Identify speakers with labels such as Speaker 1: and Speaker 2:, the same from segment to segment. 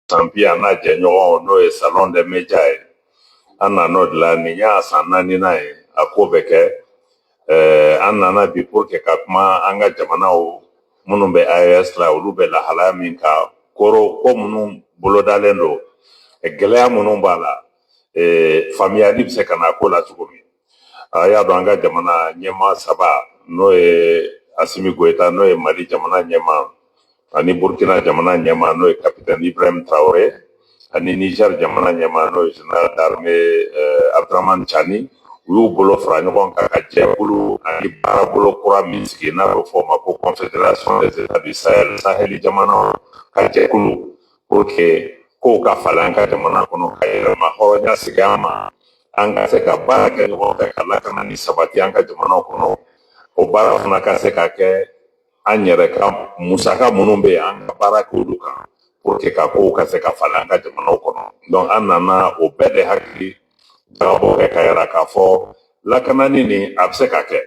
Speaker 1: Sampi an na jɛɲɔgɔnw n'o ye salon de media ye an nan'o de la nin y'a san 4nan ye a ko bɛ kɛ an nana bi pour que ka kuma an ka jamanaw minnu bɛ AES la olu bɛ lahalaya min ka ko minnu bolodalen don gɛlɛya minnu b'a la faamuyali bɛ se ka na ko la cogo min a y'a dɔn an ka jamana ɲɛmaa saba n'o ye Asimi Goyita n'o ye Mali jamana ɲɛmaa ani Burkina jamana ɲɛmaa n'o ye capitaine Ibrahim Traoré ani Niger jamana ɲɛmaa n'o ye général d'armée Abdraman Chani u y'u bolo fara ɲɔgɔn kan ka jɛkulu ani baarabolo kura min sigi n'a bɛ fɔ o ma ko confédération des états du Sahel Saheli jamanaw ka jɛkulu pour que kow ka falen an ka jamana kɔnɔ ka yɛlɛma hɔrɔnya sigi an ma an ka se ka baara kɛ ɲɔgɔn fɛ ka lakana ni sabati an ka jamanaw kɔnɔ o baara fana ka se ka kɛ an yɛrɛ ka musaka minnu bɛ yen an ka baara k'olu kan pour que ka kow ka se ka falen an ka jamanaw kɔnɔ donc an nana o bɛɛ de hakili jagabɔ kɛ ka yira k'a fɔ lakanani nin a bɛ se ka kɛ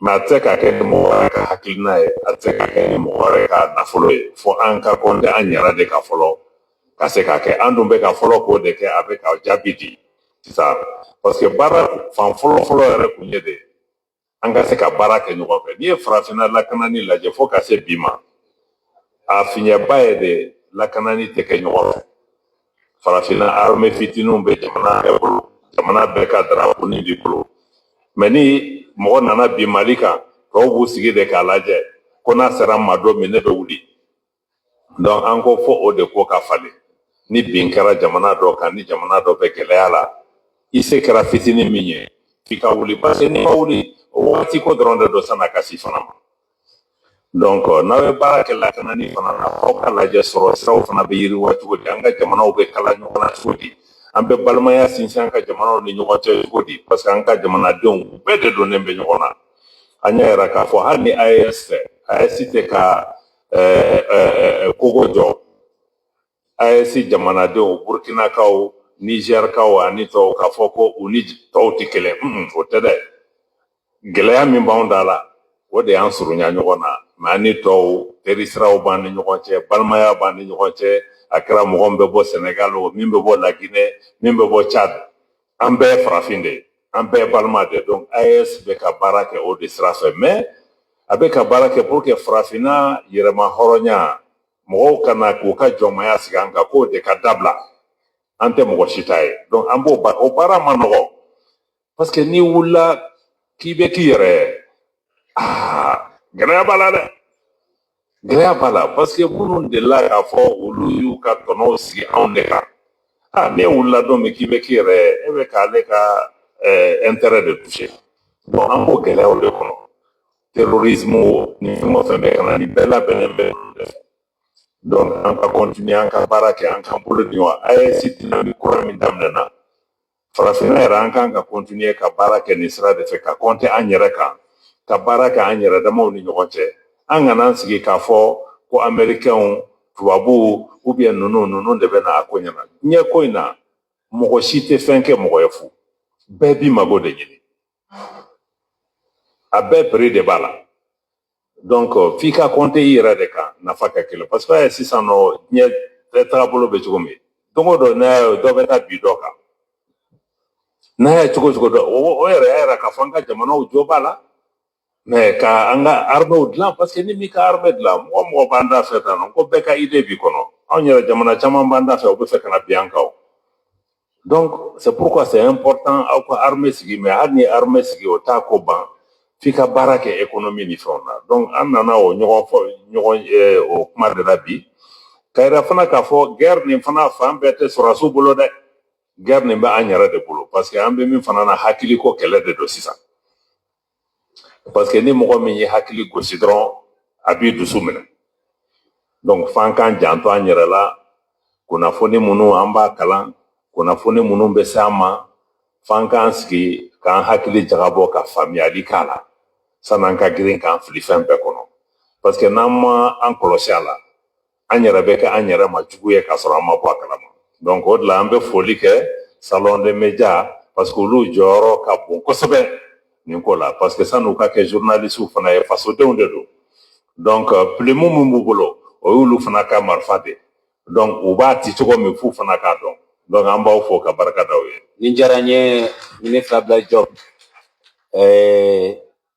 Speaker 1: mɛ a tɛ se ka kɛ ni mɔgɔ wɛrɛ ka hakilina ye a tɛ se ka kɛ ni mɔgɔ wɛrɛ ka nafolo ye fo an ka kɔnte an yɛrɛ de ka fɔlɔ ka se ka kɛ an dun bɛ ka fɔlɔ k'o de kɛ a bɛ ka jaabi di sisan parce que baara fan fɔlɔ-fɔlɔ yɛrɛ kun ye de an ka se ka baara kɛ ɲɔgɔn fɛ n'i ye farafinna lakanani lajɛ fo ka se bi ma a fiɲɛba ye de lakanani tɛ kɛ ɲɔgɔn fɛ farafinna armée fitininw bɛ jamana bɛɛ bolo jamana bɛɛ ka daraponi b'i bolo mɛ ni mɔgɔ nana bi Mali kan tɔw b'u sigi de k'a lajɛ ko n'a sera ma don min ne bɛ wuli donc an ko fo o de ko ka falen ni bin kɛra jamana dɔ kan ni jamana dɔ bɛ gɛlɛya la i se kɛra fitinin min ye f'i ka wuli parce que n'i ma wuli o wagati ko dɔrɔn de don san'a ka si fana ma donc n'aw ye baara kɛ lakanani fana na aw ka lajɛ sɔrɔ siraw fana bɛ yiriwa cogo di an ka jamanaw bɛ kala ɲɔgɔn na cogo di an bɛ balimaya sinsin an ka jamanaw ni ɲɔgɔn cɛ cogo di parce que an ka jamanadenw bɛɛ de donnen bɛ ɲɔgɔn na an y'a yira k'a fɔ hali ni AES tɛ AES tɛ ka kogo jɔ AES jamanadenw Burkinakaw Nizɛrikaw ani tɔw k'a fɔ ko u ni tɔw tɛ kelen o tɛ dɛ gɛlɛya min b'anw da la o de y'an surunya ɲɔgɔn na mɛ an ni tɔw terisiraw b'an ni ɲɔgɔn cɛ balimaya b'an ni ɲɔgɔn cɛ a kɛra mɔgɔ min bɛ bɔ Senegal o min bɛ bɔ Laginɛ min bɛ bɔ Tchad an bɛɛ ye farafin de ye an bɛɛ ye balima de donc AES bɛ ka baara kɛ o de sira fɛ mais a bɛ ka baara kɛ pour que farafinna yɛrɛma hɔrɔnya mɔgɔw ka na k'u ka jɔnmaya sigi an kan k'o de ka dabila an tɛ mɔgɔ si ta ye donc an b'o o baara ma nɔgɔ parce que n'i wulila k'i bɛ k'i yɛrɛ ye gɛlɛya b'a la dɛ gɛlɛya b'a la parce que minnu delila k'a fɔ olu y'u ka tɔnɔw sigi anw de kan ne wulila don min k'i bɛ k'i yɛrɛ ye e bɛ k'ale ka intérêt de toucher bon an b'o gɛlɛyaw de kɔnɔ terrorisme o ni fɛn o fɛn bɛ ka na ni bɛɛ labɛnnen bɛ de fɛ donc an ka continuer an ka baara kɛ an k'an bolo di ɲɔgɔn AES dynamique kura min daminɛna farafinna yɛrɛ an kan ka continuer ka baara kɛ nin sira de fɛ ka compter an yɛrɛ kan ka baara kɛ an yɛrɛ damaw ni ɲɔgɔn cɛ an kana an sigi k'a fɔ ko américains tubabuw ou bien ninnu de bɛ na a ko ɲɛna ɲɛ ko in na mɔgɔ si tɛ fɛn kɛ mɔgɔ ye fu bɛɛ b'i mago de ɲini a bɛɛ prix de b'a la donc f'i ka compter i yɛrɛ de kan nafa ka kelen parce que sisan nɔ diɲɛ taabolo bɛ cogo min don o don n'a ye dɔ bɛ taa bi dɔ kan n'a ye cogo cogo dɔ o yɛrɛ y'a yira k'a fɔ an ka jamanaw jɔ b'a la mais ka an ka armɛw dilan parce que ni m'i ka armɛ dilan mɔgɔ mɔgɔ b'an da fɛ tan nɔ ko bɛɛ ka idée b'i kɔnɔ anw yɛrɛ jamana caman b'an da fɛ o bɛ fɛ ka na bin an kan donc c'est pourquoi c'est important aw ka armɛ sigi mais hali ni armɛ sigi o t'a ko ban f'i ka baara kɛ économie ni fɛnw na donc an nana o ɲɔgɔn fɔ o kuma de la bi ka yira fana k'a fɔ guerre nin fana fan bɛɛ tɛ sɔrɔdasiw bolo dɛ guerre nin bɛ an yɛrɛ de bolo parce que an bɛ min fana na hakili ko kɛlɛ de don sisan parce que ni mɔgɔ min ye hakili gosi dɔrɔn a b'i dusu minɛ donc f'an k'an janto an yɛrɛ la kunnafoni minnu an b'a kalan kunnafoni minnu bɛ se an ma f'an k'an sigi k'an hakili jagabɔ ka faamuyali k'a la san'an ka girin k'an fili fɛn bɛɛ kɔnɔ parce que n'an ma an kɔlɔsi a la an yɛrɛ bɛ kɛ an yɛrɛ ma jugu ye k'a sɔrɔ an ma bɔ a kalama donc o de la an bɛ foli kɛ salon de média parce que olu jɔyɔrɔ ka bon kosɛbɛ nin ko la parce que san'u ka kɛ journalistes fana ye fasodenw de don donc plume min b'u bolo o y'olu fana ka marifa de donc u b'a ti cogo min f'u fana k'a dɔn donc an b'aw fo ka barika d'aw ye.
Speaker 2: Nin diyara n ye ministre Abdoulaye Diop.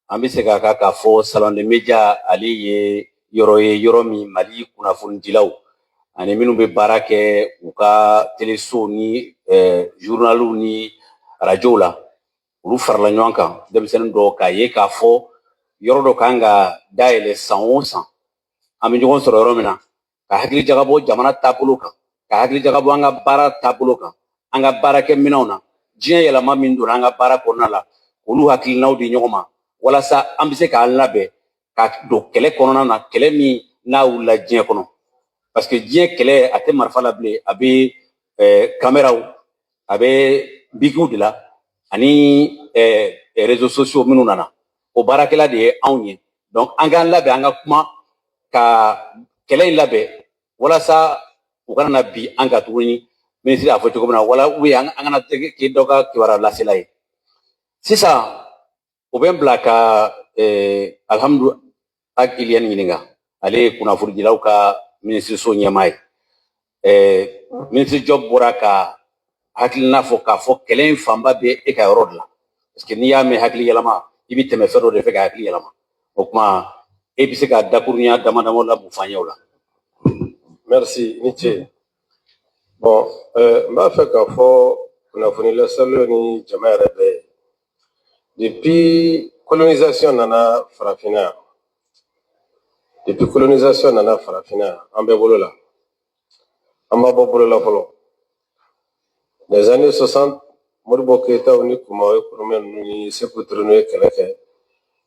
Speaker 2: An bɛ se k'a kan k'a fɔ salon de media ale ye yɔrɔ ye yɔrɔ min Mali kunnafonidilaw ani minnu bɛ baara kɛ u ka teleso ni journaliw ni radios la olu farala ɲɔgɔn kan denmisɛnnin dɔw k'a ye k'a fɔ yɔrɔ dɔ kan ka dayɛlɛ san o san an bɛ ɲɔgɔn sɔrɔ yɔrɔ min na ka hakili jagabɔ jamana taabolo kan ka hakili jagabɔ an ka baara taabolo kan an ka baarakɛminɛnw na diɲɛ yɛlɛma min donna an ka baara kɔnɔna la olu hakilinaw di ɲɔgɔn ma walasa an bɛ se k'an labɛn ka don kɛlɛ kɔnɔna na kɛlɛ min n'a wulila diɲɛ kɔnɔ parce que diɲɛ kɛlɛ a tɛ marifa la bilen a bɛ kameraw a bɛ bikiw de la ani réseaux sociaux minnu nana o baarakɛla de ye anw ye donc an k'an labɛn an ka kuma ka kɛlɛ in labɛn walasa u kana na bi an ka tuguni ministre y'a fɔ cogo min na wala an kana kɛ dɔ ka kibaruya lasela ye sisan o bɛ n bila ka alhamdu Akiliani ɲininka ale ye kunnafonidilaw ka ministre so ɲɛmaa ye ministre Diop bɔra ka hakilina fɔ k'a fɔ kɛlɛ in fanba bɛ e ka yɔrɔ de la parce que n'i y'a mɛn hakili yɛlɛma i bɛ tɛmɛ fɛn dɔ de fɛ ka hakili yɛlɛma o tuma e bɛ se ka dakurunya dama dama la mun f'an ye o la.
Speaker 3: Merci ni ce. Bon n b'a fɛ k'a fɔ kunnafonilasalo ni jama yɛrɛ bɛɛ depuis colonisation nana farafinna an bɛɛ bolo la an ma bɔ bolo la fɔlɔ les années 60 Modibo Keyita ni Kumawo Nkrumah ninnu ni Sékou Touré n'u ye kɛlɛ kɛ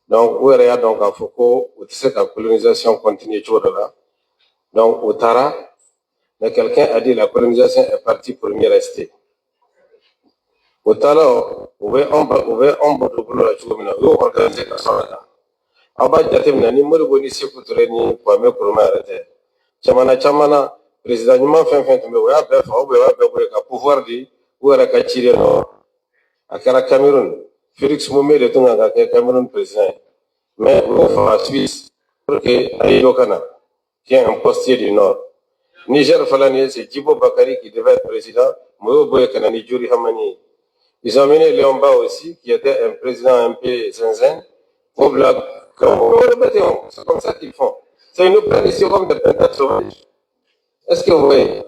Speaker 3: donc u yɛrɛ y'a dɔn k'a fɔ ko u tɛ se ka colonisation continuer cogo dɔ la donc u taara mais quelqu'un a dit la colonisation est partie pour mieux rester u taara u bɛ anw bato bolo la cogo min na u y'o organiser ka sɔrɔ kan aw b'a jateminɛ ni Modibo ni Sékou Touré ni Kwame Nkrumah yɛrɛ tɛ jamana caman na président ɲuman fɛn fɛn tun bɛ o y'a bɛɛ faga u y'a bɛɛ bɔ yen ka pouvoir di u yɛrɛ ka ciden nɔ a kɛra Cameroun Félix Moumé de tun kan ka kɛ Cameroun président ye mais u y'o faga Suisse pour que Ayido ka na qui est un postier du Nord. Niger Falani, c'est Djibo Bakary qui devait être président, Moyo Kanani Djuri Hamani. Ils ont mené Léon Ba aussi, qui était un président un peu zinzin, au blague. C'est comme ça qu'ils font. C'est une tradition comme des pentates sauvages. Est-ce que vous voyez?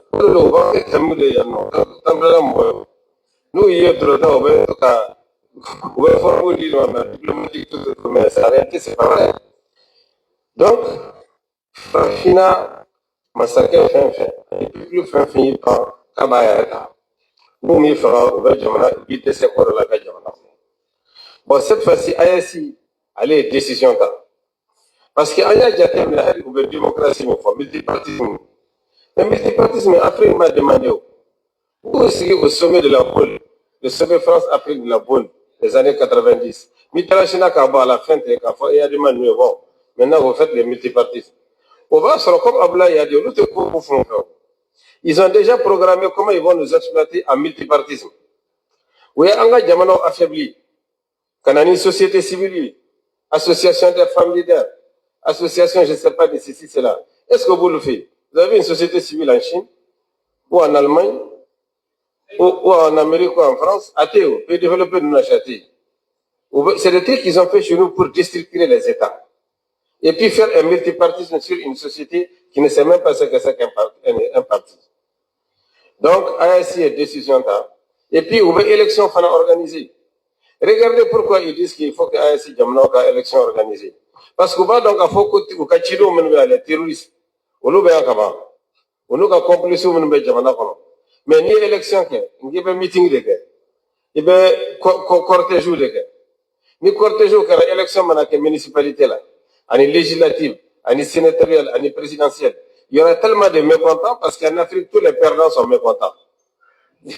Speaker 3: Nous, il y a trop de temps, on va faire un diplomatique, mais ça n'a rien, c'est pas vrai. Donc, Fina, massacre fin, et puis plus fin fini par Kabaya. Nous, il fera ouvert Jamana, il était quoi de la Jamana. Bon, cette fois-ci, ASI, allez, décision là. Parce qu'il y a déjà une démocratie, multipartisme. Le multipartisme, après, il m'a demandé, vous aussi au sommet de la Bonne, le sommet France-Afrique de la Bonne, des années 90. Mitterrand, à la fin, il y a demandé, bon, maintenant vous faites le multipartisme. On va sur comme Ablaye a dit, ils ont déjà programmé comment ils vont nous exploiter en multipartisme. Oui, on a Jamano affaibli. Quand on a une société civile, association des femmes leaders, association, je ne sais pas de ceci, cela. Est-ce que vous le faites? Vous avez une société civile en Chine, ou en Allemagne, ou en Amérique, ou en France, Athéo, peut développer nos achetés. C'est le truc qu'ils ont fait chez nous pour déstructurer les États. Et puis faire un multipartisme sur une société qui ne sait même pas ce que c'est qu'un parti. Donc, ASI est décision là. Et puis, où est élection organisée. Regardez pourquoi ils disent qu'il faut que ASI jamna une élection organisée. Parce que donc, il faut que Chido menwe les terroristes. Ou nous ben kaba. Ou nous ka complice ou menwe jamana kono. Mais ni élection que, ni be meeting de que. Il be cortège de que. Ni cortège ou que élection manake municipalité là. Ani législative, ani sénatoriale, ani présidentielle. Il y aura tellement de mécontents parce qu'en Afrique, tous les perdants sont mécontents. Et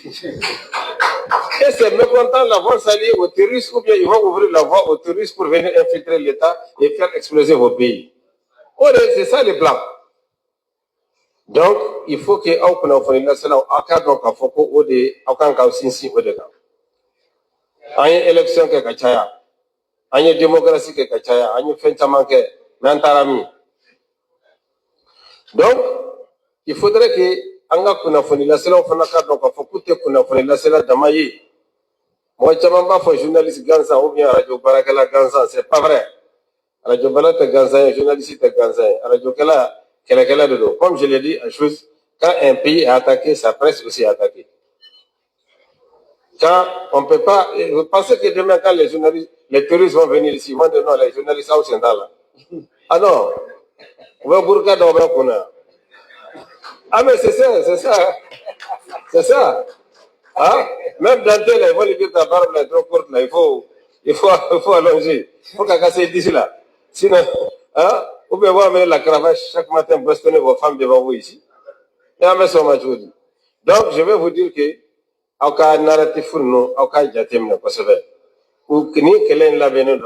Speaker 3: ces mécontents-là vont s'allier aux terroristes ou bien ils vont ouvrir la voie aux terroristes pour venir infiltrer l'État et faire exploser vos pays. Oh, c'est ça les plans. Donc, il faut que nous fassions une élection qui est une démocratie qui est une fin de donc, il faudrait que anga kunnafoni laselaw fana ka dɔn k'a fɔ k'u tɛ kunnafoni lasela dama ye. Mɔgɔ caman b'a fɔ journaliste gansan ou bien radio baarakɛla gansan, c'est pas vrai. Radio bala tɛ gansan ye, journaliste tɛ gansan ye. Radio kɛlɛkɛla de don. Comme je l'ai dit, quand un pays est attaqué, sa presse aussi est attaquée. Quand on ne peut pas, vous pensez que demain, quand les touristes vont venir ici, ils vont dire non, les journalistes sont là. Ah non, on va burka dans le kuna. Ah mais c'est ça. C'est ça. Hein? Même dans tel, il faut lui dire ta barbe est trop courte là, il faut allonger. Il faut qu'à casser d'ici là. Sinon, hein? Vous pouvez voir la cravache chaque matin bastonner vos femmes devant vous ici. Et à mettre donc, je vais vous dire que aucun narratif nous, aucun jatem ne possible. Ou que ni quel la venue,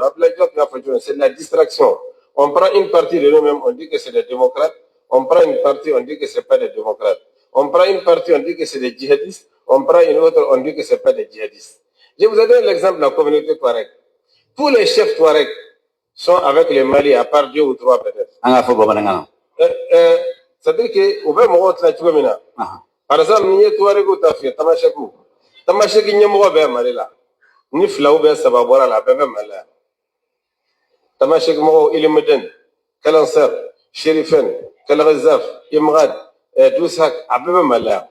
Speaker 3: c'est de la distraction. On prend une partie de nous-mêmes, on dit que c'est des démocrates. On prend une partie, on dit que c'est pas des démocrates. On prend une partie, on dit que c'est des djihadistes. On prend une autre, on dit que c'est pas des djihadistes. Je vous ai donné l'exemple de la communauté Touareg. Tous les chefs Touareg sont avec les Mali, à part 2 ou 3 peut-être. C'est-à-dire que, au même moment, par exemple, ni ye Touareg ou Tafia, Tamasheki nyemoko be Mali la. Ni flaw be sababora la be Mali la. Tamasheki mo Ilimeden, Kalanser, Sherifen, Kalrazaf, Imrad, Dousak, Abebe Mali la.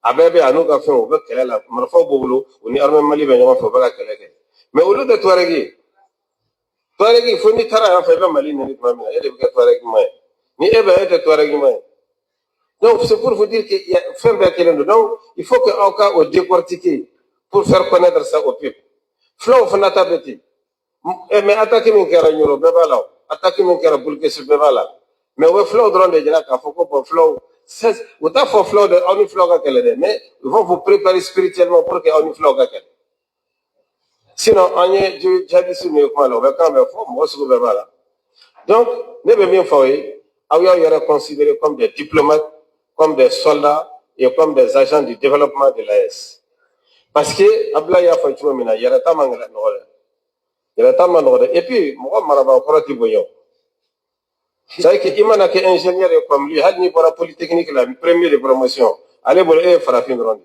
Speaker 3: Abebe anu ka fɛn o bɛ kɛlɛ la marifaw b'u bolo u ni armée Mali bɛ ɲɔgɔn fɛ u bɛ ka kɛlɛ kɛ mais olu tɛ Touareg fo ni taara yan fɛ i bɛ Mali nɛni tuma min na e de bɛ kɛ Touareg ɲuman ye ni e bɛ e tɛ Touareg ɲuman ye donc c'est pour vous dire que fɛn bɛɛ kelen don donc il faut que aw ka o décortiquer pour faire connaître ça au peuple fulaw fana ta bɛ ten mais attaque min kɛra Ɲoro bɛɛ b'a la o attaque min kɛra Bulkesi bɛɛ b'a la mais o bɛ fulaw dɔrɔn de jira k'a fɔ ko bon fulaw autant faut flow de on flow mais ils vont vous préparer spirituellement pour que on flow sinon on est jadi sunu ko la ba quand même faut mo su be bala donc ne be bien fawé aw ya yara considérés comme des diplomates comme des soldats et comme des agents du développement de l'AS parce que abla ya fa chuma mina yara tamangala no yara tamangala et puis mo maraba ko rati boyo c'est que imana que ingénieur comme lui hal pour la polytechnique la première de promotion allez bon farafin ronde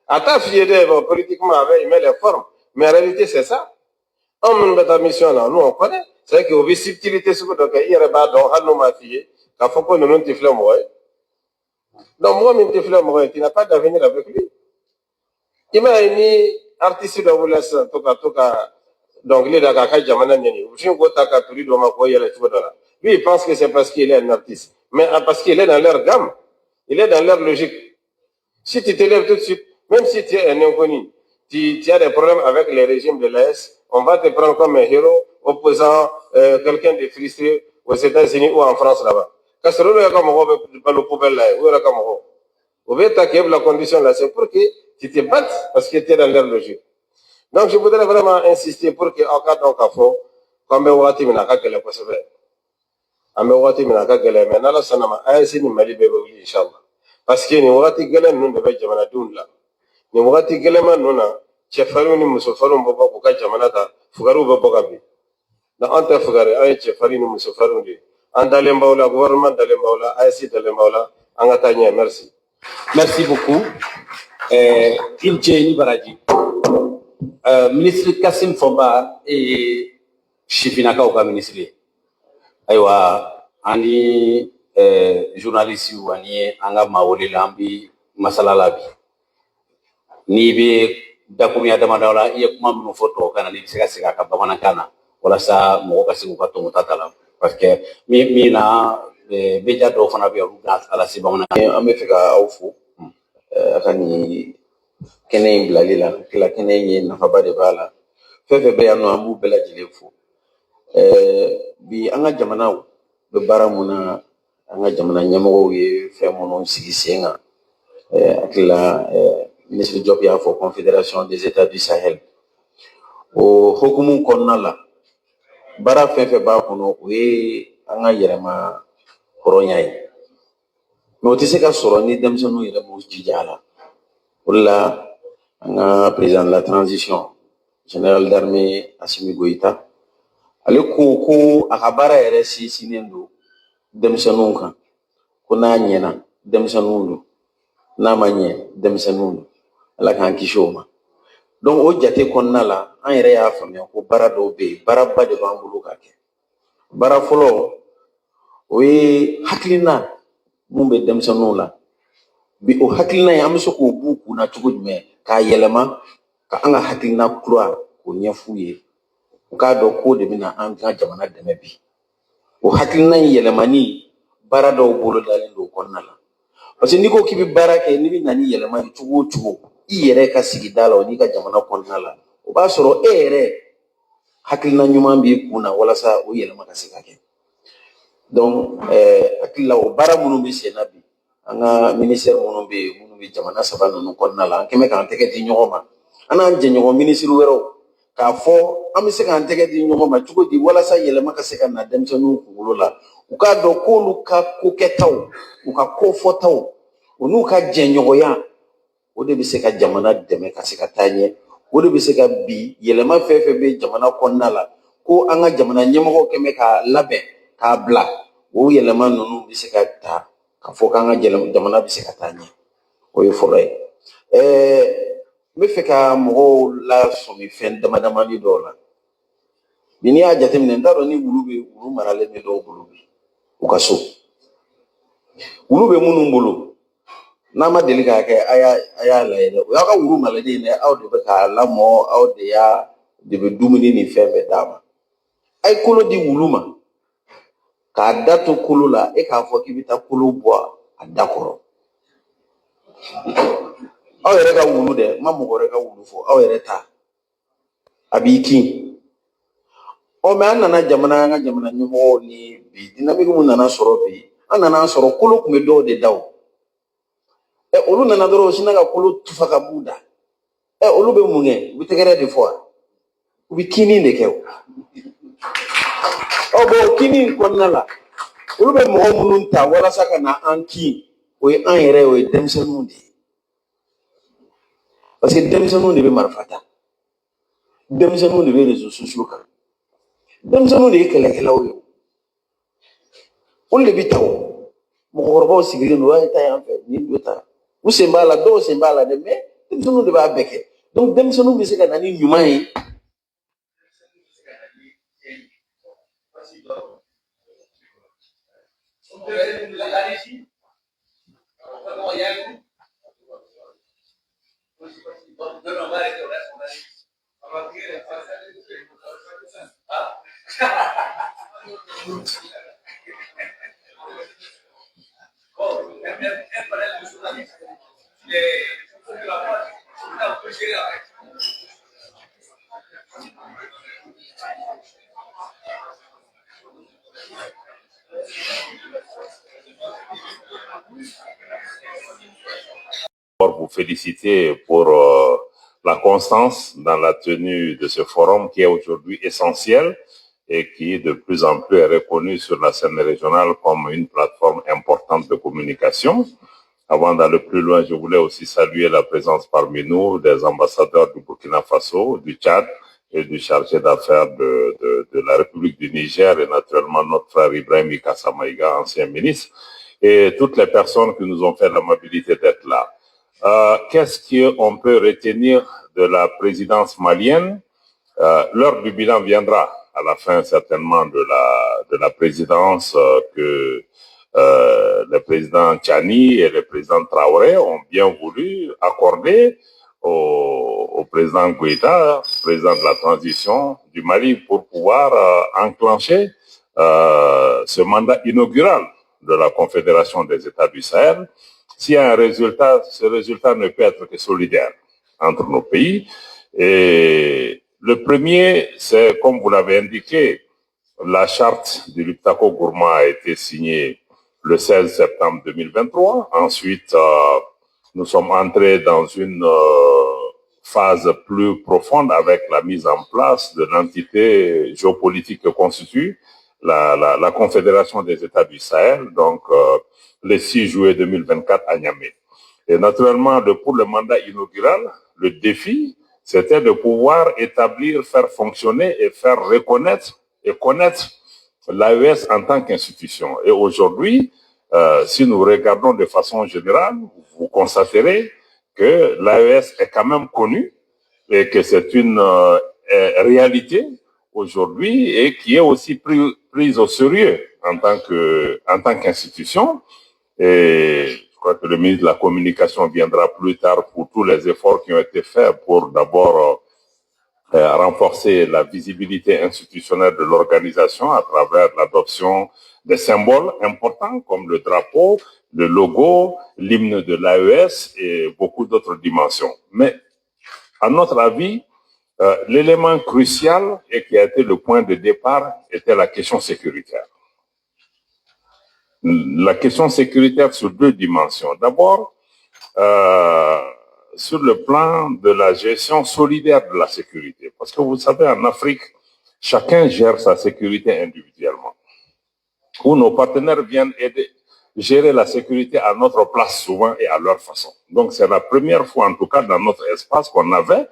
Speaker 3: ata fié de politiquement avec il met les formes mais en réalité c'est ça on me met mission là nous on connaît c'est que au subtilité ce que donc il y a pas donc hal no ma fille ka faut qu'on non tifle moi donc moi même tifle moi qui n'a pas d'avenir avec lui imani artiste de vous laisse toka donc les daga ka jamana nyani ushin ko taka turi do ma ko yele tuba dala lui il pense que c'est parce qu'il est un artiste mais parce qu'il est dans leur gamme il est dans leur logique si tu te lèves tout de suite même si tu es un inconnu tu as des problèmes avec les régimes de l'AS on va te prendre comme un héros opposant quelqu'un de frustré aux États-Unis ou en France là-bas kasoro ya comme on va le poubelle là ou là comme on veut attaquer la condition là c'est pour que tu te battes parce que tu es dans leur logique. Donc, je voudrais vraiment insister pour que, en cas d'encafo, comme on va te mener à quel possible. On va te mener à quel mais là, ça n'a pas un signe mali bébé, Inch'Allah. Parce que nous avons dit que nous devons jamana doula. Nous avons dit que nous na chefaru ni musofaru mboba kuka jamana ta fugaru boba gabi. Na anta fugare ay chefari ni musofaru ndi. Anda lembaula gouvernement de lembaula, AIC de lembaula, angatanya merci.
Speaker 2: Merci beaucoup. Ilje Baraji. Ministre Kassim Fomba et Chifinaka ou ministre. Aywa, ani journaliste ou ani anga mawole lambi masala labi. Ni be dakumi adama dawla iye kuma minu foto kana ni sega ka bamana kana wala sa mo ka sigu ka to mutata parce que mi na beja do fana be ru gas ala si bamana
Speaker 4: ambe fika awfu akani kene blalila kila kene ye nafa ba de bala fefe be anu amu bela jilefu bi anga jamana be baramuna anga jamana nyamo ye fe mono sigi senga akila ministre Diop ya fo confédération des états du Sahel o hokumu konnala bara fefe ba kono we anga yerema koronya yi mais o tise ka soro ni demsonu yere mo jijala wala anga président de la transition général d'armée Assimi Goïta ale ko akabara yere si sinendo demsonu kan ko na nyena demsonu n'a ma ɲɛ denmisɛnninw don ala k'an kisi o ma donc o jate kɔnɔna la an yɛrɛ y'a faamuya ko baara dɔw bɛ yen baaraba de b'an bolo ka kɛ baara fɔlɔ o ye hakilina mun bɛ denmisɛnninw la bi o hakilina in an bɛ se k'o b'u kunna cogo jumɛn k'a yɛlɛma ka an ka hakilina kura k'o ɲɛf'u ye u k'a dɔn k'o de bɛna an ka jamana dɛmɛ bi o hakilina in yɛlɛmani baara dɔw bolo dalen don o kɔnɔna la parce que n'i ko k'i bɛ baara kɛ n'i bɛ na ni yɛlɛma ye cogo o cogo i yɛrɛ ka sigida la o n'i ka jamana kɔnɔna la o b'a sɔrɔ e yɛrɛ hakilina ɲuman b'i kun na walasa o yɛlɛma ka se ka kɛ donc hakili la o baara minnu bɛ sen na bi an ka minisɛri minnu bɛ yen minnu bɛ jamana saba ninnu kɔnɔna la an kɛn bɛ k'an tɛgɛ di ɲɔgɔn ma an n'an jɛɲɔgɔn minisiri wɛrɛw k'a fɔ an bɛ se k'an tɛgɛ di ɲɔgɔn ma cogo di walasa yɛlɛma ka se ka na denmisɛnninw kunkolo la u k'a dɔn k'olu ka kokɛtaw u ka kofɔtaw u n'u ka jɛɲɔgɔnya o de bɛ se ka jamana dɛmɛ ka se ka taa ɲɛ o de bɛ se ka bi yɛlɛma fɛn fɛn bɛ jamana kɔnɔna la ko an ka jamana ɲɛmɔgɔw kɛn bɛ k'a labɛn k'a bila o yɛlɛma ninnu bɛ se ka ta k'a fɔ k'an ka jamana bɛ se ka taa ɲɛ o ye fɔlɔ ye n bɛ fɛ ka mɔgɔw lasɔmi fɛn dama damani dɔw la bi n'i y'a jateminɛ n t'a dɔn ni wulu bɛ wulu maralen bɛ dɔw bolo bi u ka so wulu bɛ minnu bolo n'a ma deli k'a kɛ a y'a lajɛ dɛ o y'aw ka wulu maralen dɛ aw de bɛ k'a lamɔ aw de bɛ dumuni ni fɛn bɛɛ d'a ma a ye kolo di wulu ma k'a da to kolo la e k'a fɔ k'i bɛ taa kolo bɔ a da kɔrɔ aw yɛrɛ ka wulu dɛ n ma mɔgɔ wɛrɛ ka wulu fɔ aw yɛrɛ ta a b'i kin mɛ an nana an ka jamana ɲɛmɔgɔw ni bi dinamiki mun nana sɔrɔ bi an nana sɔrɔ kolo tun bɛ dɔw de da o olu nana dɔrɔn u sinna ka kolo tufa ka b'u da olu bɛ mun kɛ u bɛ tɛgɛrɛ de fɔ wa u bɛ kini de kɛ o o kini in kɔnɔna la olu bɛ mɔgɔ minnu ta walasa ka na an kin o ye an yɛrɛ o ye denmisɛnninw de ye parce que denmisɛnninw de bɛ marifa ta denmisɛnninw de bɛ réseaux sociaux kan denmisɛnninw de ye kɛlɛkɛlaw ye olu de bɛ ta o mɔgɔkɔrɔbaw sigilen don a ye taa yan fɛ nin bɛ taa u sen b'a la dɔw sen b'a la dɛ mais denmisɛnninw de b'a bɛɛ kɛ donc denmisɛnninw bɛ se ka na ni ɲuman ye
Speaker 1: Vous féliciter pour la constance dans la tenue de ce forum qui est aujourd'hui essentiel et qui de plus en plus est reconnu sur la scène régionale comme une plateforme importante de communication. Avant d'aller plus loin, je voulais aussi saluer la présence parmi nous des ambassadeurs du Burkina Faso, du Tchad et du chargé d'affaires de la République du Niger et naturellement notre frère Ibrahim Ikassa Maïga, ancien ministre, et toutes les personnes qui nous ont fait l'amabilité d'être là. Qu'est-ce qu'on peut retenir de la présidence malienne? L'heure du bilan viendra à la fin certainement de la présidence que le président Tchani et le président Traoré ont bien voulu accorder au président Goïta, président de la transition du Mali, pour pouvoir enclencher ce mandat inaugural de la Confédération des États du Sahel. S'il y a un résultat, ce résultat ne peut être que solidaire entre nos pays. Et le premier, c'est, comme vous l'avez indiqué, la charte du Liptako Gourma a été signée le 16 septembre 2023. Ensuite, nous sommes entrés dans une phase plus profonde avec la mise en place de l'entité géopolitique que constitue la Confédération des États du Sahel, donc le 6 juillet 2024 à Niamey. Et naturellement, pour le mandat inaugural, le défi, c'était de pouvoir établir, faire fonctionner et faire reconnaître et connaître l'AES en tant qu'institution. Et aujourd'hui, si nous regardons de façon générale, vous constaterez que l'AES est quand même connue et que c'est une réalité aujourd'hui et qui est aussi prise au sérieux en tant qu'institution. Et je crois que le ministre de la Communication viendra plus tard pour tous les efforts qui ont été faits pour d'abord renforcer la visibilité institutionnelle de l'organisation à travers l'adoption des symboles importants comme le drapeau, le logo, l'hymne de l'AES et beaucoup d'autres dimensions. Mais à notre avis, l'élément crucial et qui a été le point de départ était la question sécuritaire. La question sécuritaire sur deux dimensions. D'abord, sur le plan de la gestion solidaire de la sécurité. Parce que vous savez, en Afrique, chacun gère sa sécurité individuellement. Où nos partenaires viennent aider, gérer la sécurité à notre place souvent et à leur façon. Donc c'est la première fois, en tout cas dans notre espace, qu'on avait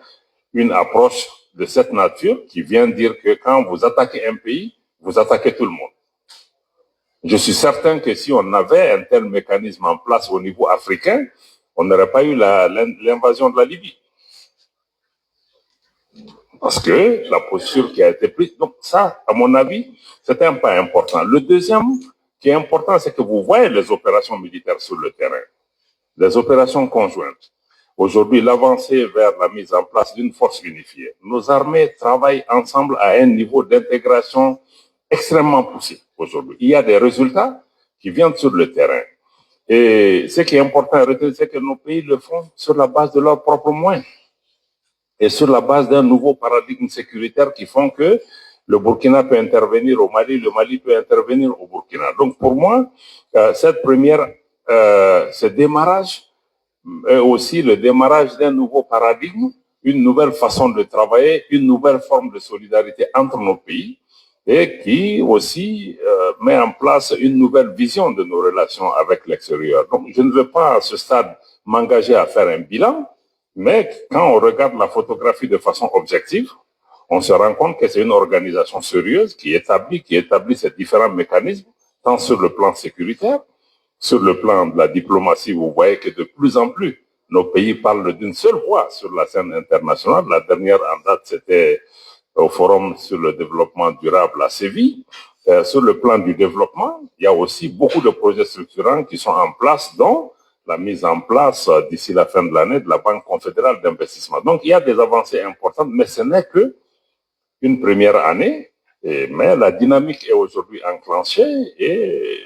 Speaker 1: une approche de cette nature qui vient dire que quand vous attaquez un pays, vous attaquez tout le monde. Je suis certain que si on avait un tel mécanisme en place au niveau africain, on n'aurait pas eu l'invasion de la Libye. Parce que la posture qui a été prise, donc ça, à mon avis, c'était un pas important. Le deuxième qui est important, c'est que vous voyez les opérations militaires sur le terrain, les opérations conjointes. Aujourd'hui, l'avancée vers la mise en place d'une force unifiée. Nos armées travaillent ensemble à un niveau d'intégration extrêmement poussé aujourd'hui. Il y a des résultats qui viennent sur le terrain. Et ce qui est important à retenir, c'est que nos pays le font sur la base de leurs propres moyens et sur la base d'un nouveau paradigme sécuritaire qui font que le Burkina peut intervenir au Mali, le Mali peut intervenir au Burkina. Donc pour moi, ce démarrage est aussi le démarrage d'un nouveau paradigme, une nouvelle façon de travailler, une nouvelle forme de solidarité entre nos pays et qui aussi met en place une nouvelle vision de nos relations avec l'extérieur. Donc je ne veux pas à ce stade m'engager à faire un bilan, mais quand on regarde la photographie de façon objective, on se rend compte que c'est une organisation sérieuse qui établit ces différents mécanismes, tant sur le plan sécuritaire, sur le plan de la diplomatie. Vous voyez que de plus en plus, nos pays parlent d'une seule voix sur la scène internationale. La dernière en date, c'était au Forum sur le développement durable à Séville. Sur le plan du développement, il y a aussi beaucoup de projets structurants qui sont en place, dont la mise en place d'ici la fin de l'année de la Banque confédérale d'investissement. Donc, il y a des avancées importantes, mais ce n'est que une première année, mais la dynamique est aujourd'hui enclenchée et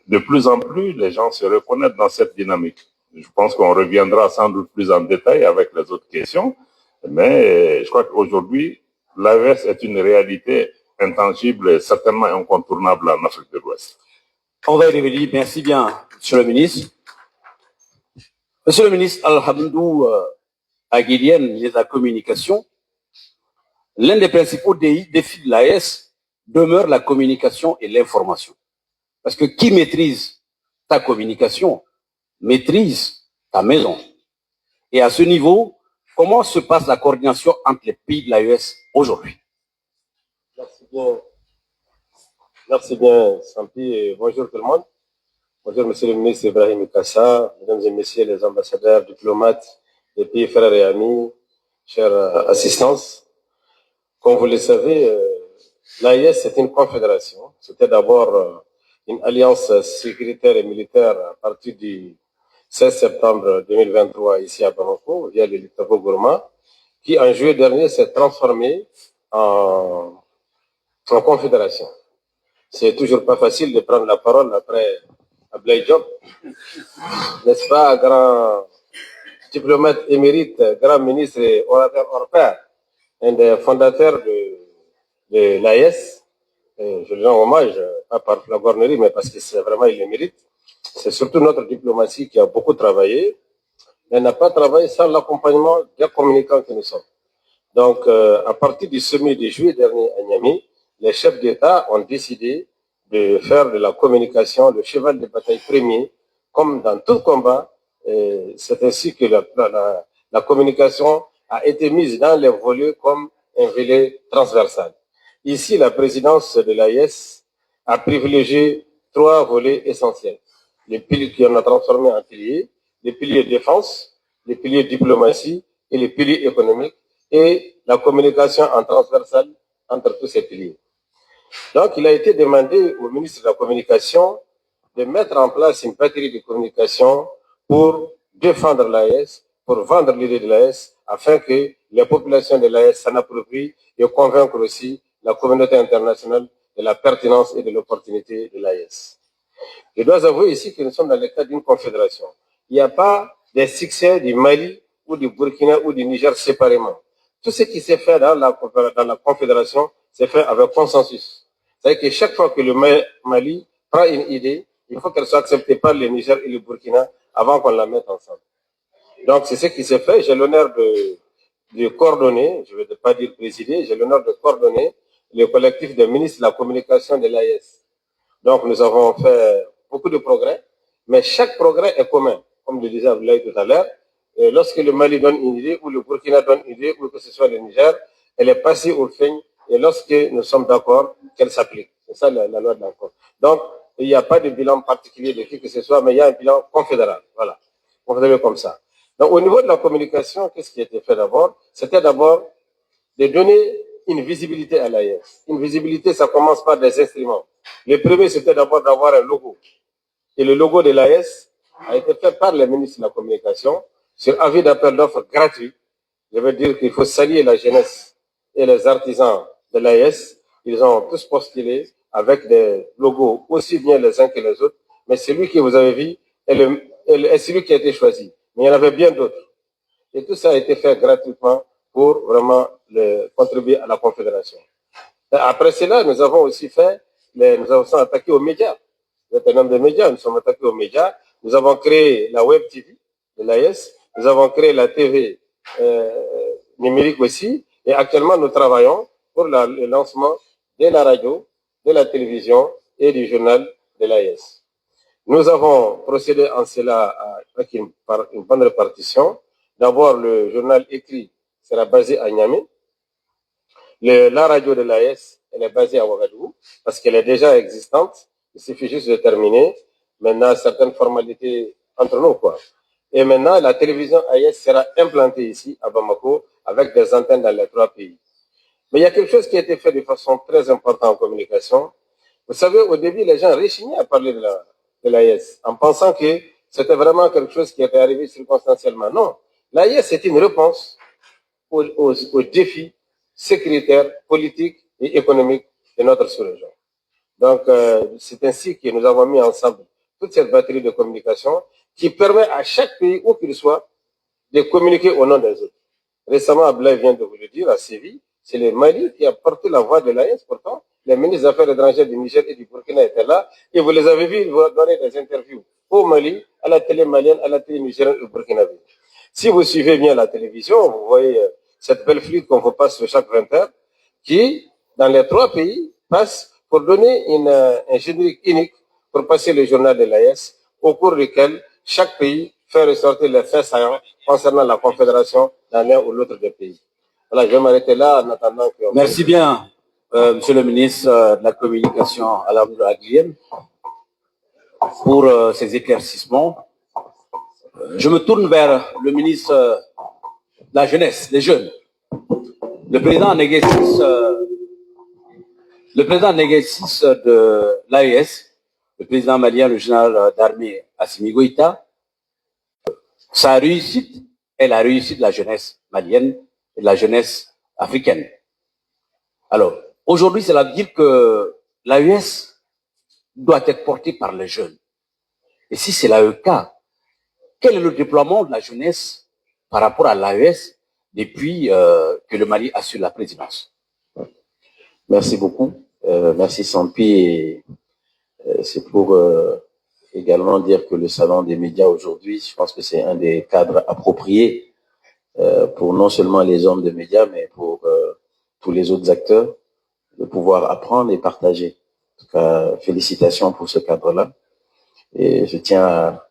Speaker 1: de plus en plus, les gens se reconnaissent dans cette dynamique. Je pense qu'on reviendra sans doute plus en détail avec les autres questions, mais je crois qu'aujourd'hui, l'AES est une réalité intangible et certainement incontournable en Afrique de l'Ouest.
Speaker 2: On va y revenir. Merci bien, Monsieur le ministre. Monsieur le ministre Al-Hamidou Aguilien, ministre de la Communication, l'un des principaux défis de l'AES demeure la communication et l'information. Parce que qui maîtrise ta communication maîtrise ta maison. Et à ce niveau, comment se passe la coordination entre les pays de l'AES aujourd'hui?
Speaker 3: Merci bien, Sampi, et bonjour tout le monde. Bonjour, monsieur le ministre Ibrahim Kassa, mesdames et messieurs les ambassadeurs, diplomates des pays frères et amis, chère assistance. Comme vous le savez, l'AES, c'est une confédération. C'était d'abord une alliance sécuritaire et militaire à partir du 16 septembre 2023 ici à Bamako, via le Liktavo Gourma, qui en juillet dernier s'est transformée en confédération. C'est toujours pas facile de prendre la parole après Ablaye Diop, n'est-ce pas, grand diplomate émérite, grand ministre et orateur hors pair, un des fondateurs de l'AES. Je lui rends hommage, pas par la gornerie, mais parce que c'est vraiment, il le mérite. C'est surtout notre diplomatie qui a beaucoup travaillé, mais n'a pas travaillé sans l'accompagnement des communicants que nous sommes. Donc, à partir du sommet de juillet dernier à Niamey, les chefs d'État ont décidé de faire de la communication le cheval de bataille premier, comme dans tout combat. C'est ainsi que la communication a été mise dans les volets comme un volet transversal. Ici, la présidence de l'AES a privilégié 3 volets essentiels. Les piliers qu'on a transformés en piliers, les piliers défense, les piliers diplomatie et les piliers économiques, et la communication en transversale entre tous ces piliers. Donc, il a été demandé au ministre de la Communication de mettre en place une batterie de communication pour défendre l'AES, pour vendre l'idée de l'AES, afin que les populations de l'AES s'en approprient et convaincre aussi la communauté internationale de la pertinence et de l'opportunité de l'AES. Je dois avouer ici que nous sommes dans le cadre d'une confédération. Il n'y a pas des succès du Mali ou du Burkina ou du Niger séparément. Tout ce qui s'est fait dans la confédération s'est fait avec consensus. C'est-à-dire que chaque fois que le Mali prend une idée, il faut qu'elle soit acceptée par le Niger et le Burkina avant qu'on la mette ensemble. Donc, c'est ce qui s'est fait. J'ai l'honneur de coordonner, je ne vais pas dire présider, j'ai l'honneur de coordonner le collectif des ministres de la communication de l'AES. Donc, nous avons fait beaucoup de progrès, mais chaque progrès est commun, comme je disais tout à l'heure. Lorsque le Mali donne une idée, ou le Burkina donne une idée, ou que ce soit le Niger, elle est passée au FEIGN, et lorsque nous sommes d'accord, qu'elle s'applique. C'est ça la loi de l'accord. Donc, il n'y a pas de bilan particulier de qui que ce soit, mais il y a un bilan confédéral. Voilà. Confédéral comme ça. Donc, au niveau de la communication, qu'est-ce qui a été fait d'abord? C'était d'abord de donner une visibilité à l'AES. Une visibilité, ça commence par des instruments. Le premier, c'était d'abord d'avoir un logo. Et le logo de l'AES a été fait par les ministres de la Communication sur avis d'appel d'offres gratuit. Je veux dire qu'il faut saluer la jeunesse et les artisans de l'AES. Ils ont tous postulé avec des logos aussi bien les uns que les autres. Mais celui que vous avez vu est celui qui a été choisi. Mais il y en avait bien d'autres. Et tout ça a été fait gratuitement pour vraiment contribuer à la Confédération. Et après cela, nous avons aussi nous avons attaqué aux médias. Vous êtes un homme de médias, nous sommes attaqués aux médias. Nous avons créé la Web TV de l'AES. Nous avons créé la TV numérique aussi. Et actuellement, nous travaillons pour le lancement de la radio, de la télévision et du journal de l'AES. Nous avons procédé en cela avec une bonne répartition. D'abord, le journal écrit sera basé à Niamey. La radio de l'AES, elle est basée à Ouagadougou parce qu'elle est déjà existante. Il suffit juste de terminer. Maintenant, certaines formalités entre nous, quoi. Et maintenant, la télévision AES sera implantée ici, à Bamako, avec des antennes dans les 3 pays. Mais il y a quelque chose qui a été fait de façon très importante en communication. Vous savez, au début, les gens réchignaient à parler de l'AES, en pensant que c'était vraiment quelque chose qui était arrivé circonstanciellement. Non. L'AES, c'est une réponse aux défis sécuritaires, politiques et économiques de notre sous-région. Donc, c'est ainsi que nous avons mis ensemble toute cette batterie de communication qui permet à chaque pays, où qu'il soit, de communiquer au nom des autres. Récemment, Ablaï vient de vous le dire, à Séville, c'est le Mali qui a porté la voix de l'AES. Pourtant, les ministres des Affaires étrangères du Niger et du Burkina étaient là, et vous les avez vus donner des interviews au Mali, à la télé malienne, à la télé nigérienne et au Burkinabé. Si vous suivez bien la télévision, vous voyez cette belle flûte qu'on vous passe sur chaque 20 heures, qui, dans les 3 pays, passe pour donner un générique unique pour passer le journal de l'AES, au cours duquel chaque pays fait ressortir les faits saillants concernant la Confédération dans l'un ou l'autre des pays. Voilà, je vais m'arrêter là en attendant que...
Speaker 2: Merci bien, Monsieur le ministre de la Communication, Alamdou Aguilhem, pour ces éclaircissements. Je me tourne vers le ministre de la Jeunesse, des Jeunes. Le président en exercice de l'AES, le président malien, le général d'armée Assimi Goïta, sa réussite est la réussite de la jeunesse malienne et de la jeunesse africaine. Alors, aujourd'hui, cela veut dire que l'AES doit être portée par les jeunes. Et si c'est là le cas, quel est le déploiement de la jeunesse par rapport à l'AES depuis que le Mali assure la présidence?
Speaker 4: Merci beaucoup. Merci Sampi. C'est pour également dire que le salon des médias aujourd'hui, je pense que c'est un des cadres appropriés pour non seulement les hommes de médias, mais pour tous les autres acteurs, de pouvoir apprendre et partager. En tout cas, félicitations pour ce cadre-là. Et je tiens à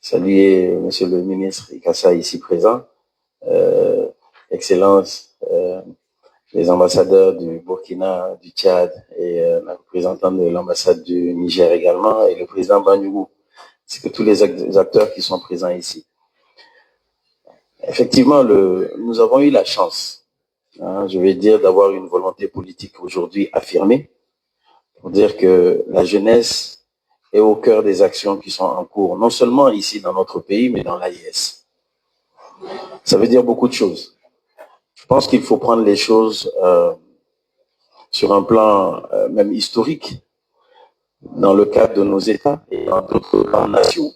Speaker 4: saluer Monsieur le ministre Ikassa ici présent, Excellence les ambassadeurs du Burkina, du Tchad et la représentante de l'ambassade du Niger également et le président Banyougou, c'est que tous les acteurs qui sont présents ici. Effectivement, nous avons eu la chance, je vais dire, d'avoir une volonté politique aujourd'hui affirmée pour dire que la jeunesse est au cœur des actions qui sont en cours, non seulement ici dans notre pays, mais dans l'AIS. Ça veut dire beaucoup de choses. Je pense qu'il faut prendre les choses sur un plan même historique, dans le cadre de nos États et dans d'autres grandes nations.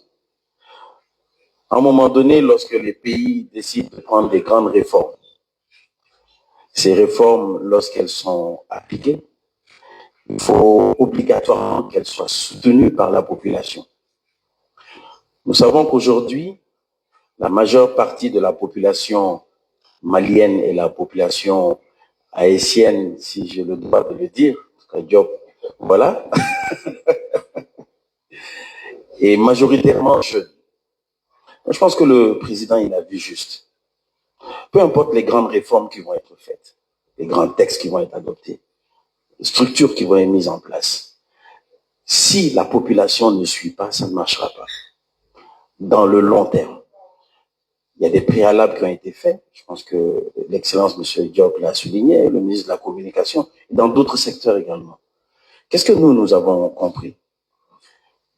Speaker 4: À un moment donné, lorsque les pays décident de prendre des grandes réformes, ces réformes, lorsqu'elles sont appliquées, il faut obligatoirement qu'elles soient soutenues par la population. Nous savons qu'aujourd'hui, la majeure partie de la population malienne et la population haïtienne, si j'ai le droit de le dire, Diop, voilà, est majoritairement jeune. Je pense que le président, il a vu juste. Peu importe les grandes réformes qui vont être faites, les grands textes qui vont être adoptés, les structures qui vont être mises en place, si la population ne suit pas, ça ne marchera pas. Dans le long terme, il y a des préalables qui ont été faits. Je pense que l'excellence M. Diop l'a souligné, le ministre de la Communication, et dans d'autres secteurs également. Qu'est-ce que nous avons compris?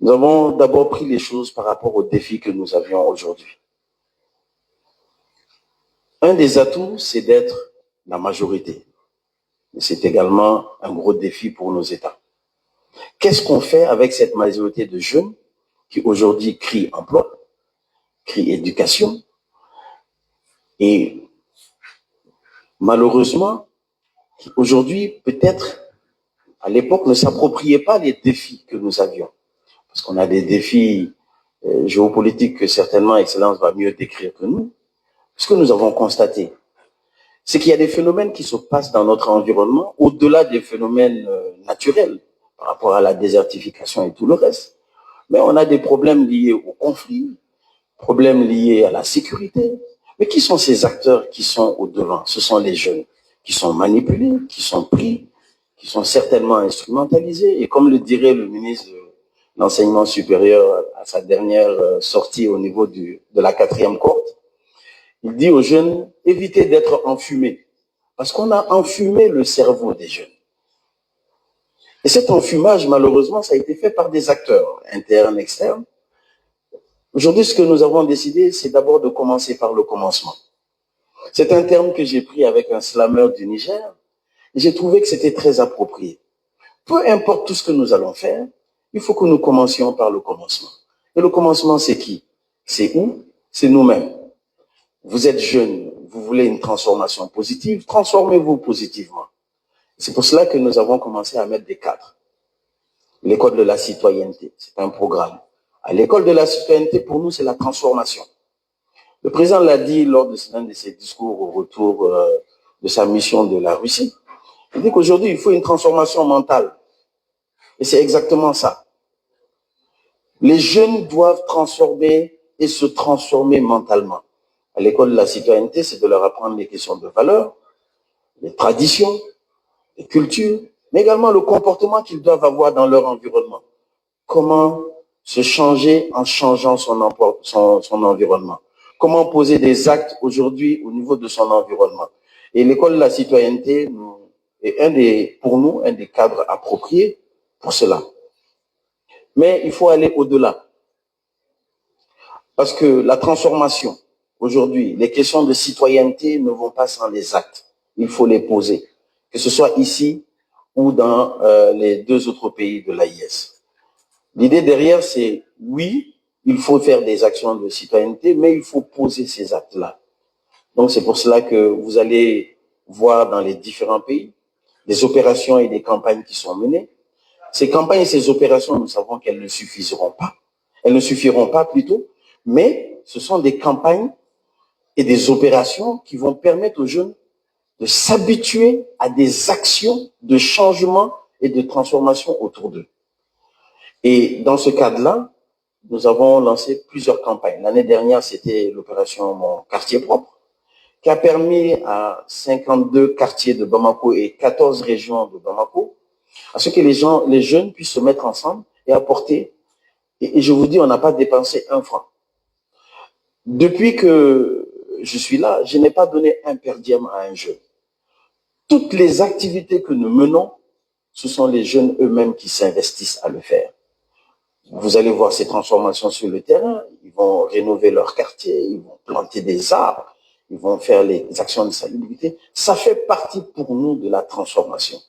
Speaker 4: Nous avons d'abord pris les choses par rapport aux défis que nous avions aujourd'hui. Un des atouts, c'est d'être la majorité. C'est également un gros défi pour nos États. Qu'est-ce qu'on fait avec cette majorité de jeunes qui aujourd'hui crient emploi, crient éducation et malheureusement, qui aujourd'hui peut-être à l'époque ne s'appropriaient pas les défis que nous avions. Parce qu'on a des défis géopolitiques que certainement Excellence va mieux décrire que nous. Ce que nous avons constaté, c'est qu'il y a des phénomènes qui se passent dans notre environnement, au-delà des phénomènes naturels, par rapport à la désertification et tout le reste. Mais on a des problèmes liés au conflit, problèmes liés à la sécurité. Mais qui sont ces acteurs qui sont au-devant? Ce sont les jeunes qui sont manipulés, qui sont pris, qui sont certainement instrumentalisés. Et comme le dirait le ministre de l'Enseignement supérieur à sa dernière sortie au niveau de la 4e cohorte, il dit aux jeunes, évitez d'être enfumés. Parce qu'on a enfumé le cerveau des jeunes. Et cet enfumage, malheureusement, ça a été fait par des acteurs internes, externes. Aujourd'hui, ce que nous avons décidé, c'est d'abord de commencer par le commencement. C'est un terme que j'ai pris avec un slammer du Niger, et j'ai trouvé que c'était très approprié. Peu importe tout ce que nous allons faire, il faut que nous commencions par le commencement. Et le commencement, c'est qui? C'est où? C'est nous-mêmes. Vous êtes jeunes, vous voulez une transformation positive, transformez-vous positivement. C'est pour cela que nous avons commencé à mettre des cadres. L'école de la citoyenneté, c'est un programme. À l'école de la citoyenneté, pour nous, c'est la transformation. Le président l'a dit lors de l'un de ses discours au retour de sa mission de la Russie. Il dit qu'aujourd'hui, il faut une transformation mentale. Et c'est exactement ça. Les jeunes doivent transformer et se transformer mentalement. À l'école de la citoyenneté, c'est de leur apprendre les questions de valeurs, les traditions, les cultures, mais également le comportement qu'ils doivent avoir dans leur environnement. Comment se changer en changeant son environnement. Comment poser des actes aujourd'hui au niveau de son environnement. Et l'école de la citoyenneté est pour nous, un des cadres appropriés pour cela. Mais il faut aller au-delà. Parce que la transformation, aujourd'hui, les questions de citoyenneté ne vont pas sans les actes. Il faut les poser. Que ce soit ici ou dans les 2 autres pays de l'AIS. L'idée derrière, c'est oui, il faut faire des actions de citoyenneté, mais il faut poser ces actes-là. Donc c'est pour cela que vous allez voir dans les différents pays des opérations et des campagnes qui sont menées. Ces campagnes et ces opérations, nous savons qu'elles ne suffiront pas. Elles ne suffiront pas plutôt, mais ce sont des campagnes et des opérations qui vont permettre aux jeunes de s'habituer à des actions de changement et de transformation autour d'eux. Et dans ce cadre-là, nous avons lancé plusieurs campagnes. L'année dernière, c'était l'opération Mon quartier propre, qui a permis à 52 quartiers de Bamako et 14 régions de Bamako à ce que les jeunes puissent se mettre ensemble et apporter. Et je vous dis, on n'a pas dépensé un franc. Depuis que je suis là, je n'ai pas donné un per diem à un jeune. Toutes les activités que nous menons, ce sont les jeunes eux-mêmes qui s'investissent à le faire. Vous allez voir ces transformations sur le terrain, ils vont rénover leur quartier, ils vont planter des arbres, ils vont faire les actions de salubrité. Ça fait partie pour nous de la transformation.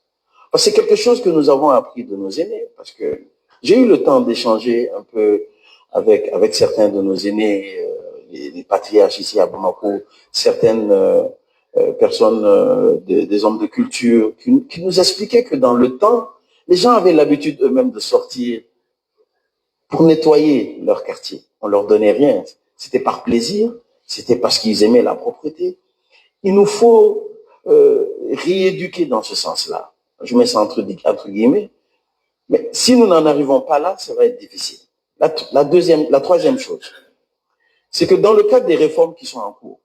Speaker 4: Parce que c'est quelque chose que nous avons appris de nos aînés, parce que j'ai eu le temps d'échanger un peu avec certains de nos aînés, les patriarches ici à Bamako, certaines personnes, des hommes de culture, qui nous expliquaient que dans le temps, les gens avaient l'habitude eux-mêmes de sortir pour nettoyer leur quartier. On leur donnait rien. C'était par plaisir, c'était parce qu'ils aimaient la propreté. Il nous faut rééduquer dans ce sens-là. Je mets ça entre guillemets. Mais si nous n'en arrivons pas là, ça va être difficile. La troisième chose, c'est que dans le cadre des réformes qui sont en cours,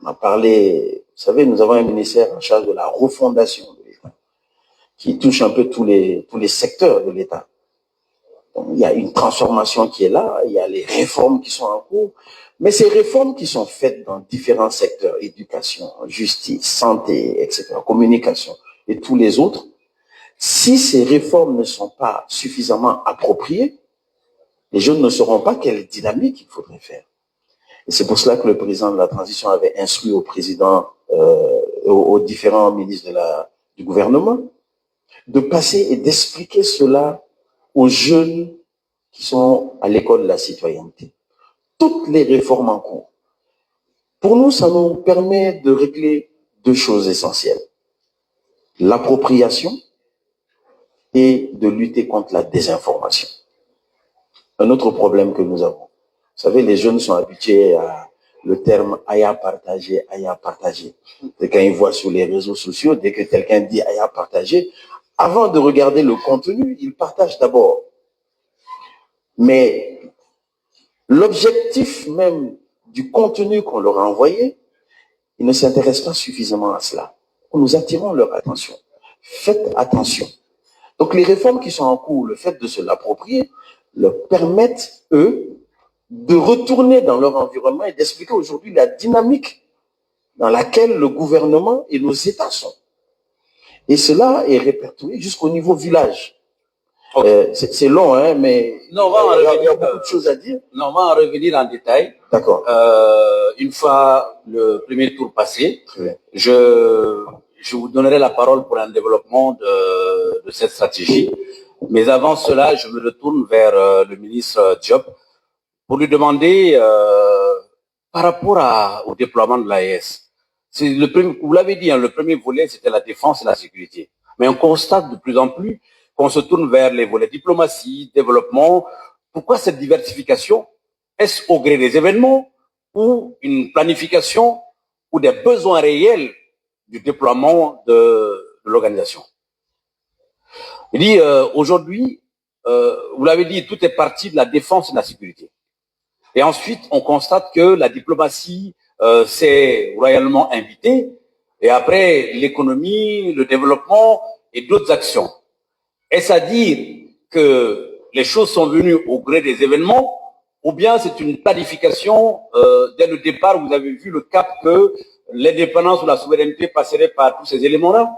Speaker 4: on a parlé, vous savez, nous avons un ministère en charge de la refondation de l'État, qui touche un peu tous les secteurs de l'État. Il y a une transformation qui est là, il y a les réformes qui sont en cours, mais ces réformes qui sont faites dans différents secteurs, éducation, justice, santé, etc., communication et tous les autres, si ces réformes ne sont pas suffisamment appropriées, les jeunes ne sauront pas quelle dynamique il faudrait faire. Et c'est pour cela que le président de la transition avait instruit au président, aux différents ministres du gouvernement, de passer et d'expliquer cela aux jeunes qui sont à l'école de la citoyenneté. Toutes les réformes en cours. Pour nous, ça nous permet de régler deux choses essentielles. L'appropriation et de lutter contre la désinformation. Un autre problème que nous avons. Vous savez, les jeunes sont habitués à le terme « Aya partagé », « Aya partagé ». Et quand ils voient sur les réseaux sociaux, dès que quelqu'un dit « Aya partagé », avant de regarder le contenu, ils partagent d'abord. Mais l'objectif même du contenu qu'on leur a envoyé, ils ne s'intéressent pas suffisamment à cela. Nous attirons leur attention. Faites attention. Donc les réformes qui sont en cours, le fait de se l'approprier, leur permettent, eux, de retourner dans leur environnement et d'expliquer aujourd'hui la dynamique dans laquelle le gouvernement et nos États sont. Et cela est répertorié jusqu'au niveau village. Okay. C'est long, hein, mais
Speaker 2: non,
Speaker 4: il y a beaucoup de choses à dire.
Speaker 2: Non, on va en revenir en détail.
Speaker 4: D'accord.
Speaker 2: Une fois le premier tour passé, je vous donnerai la parole pour un développement de cette stratégie. Mais avant cela, je me retourne vers le ministre Diop pour lui demander, par rapport au déploiement de l'AES, vous l'avez dit, hein, le premier volet, c'était la défense et la sécurité. Mais on constate de plus en plus qu'on se tourne vers les volets diplomatie, développement. Pourquoi cette diversification? Est-ce au gré des événements ou une planification ou des besoins réels du déploiement de l'organisation? Il dit, aujourd'hui, vous l'avez dit, tout est parti de la défense et de la sécurité. Et ensuite, on constate que la diplomatie s'est royalement invitée, et après, l'économie, le développement et d'autres actions. Est-ce à dire que les choses sont venues au gré des événements, ou bien c'est une planification dès le départ, vous avez vu le cap que l'indépendance ou la souveraineté passerait par tous ces éléments-là?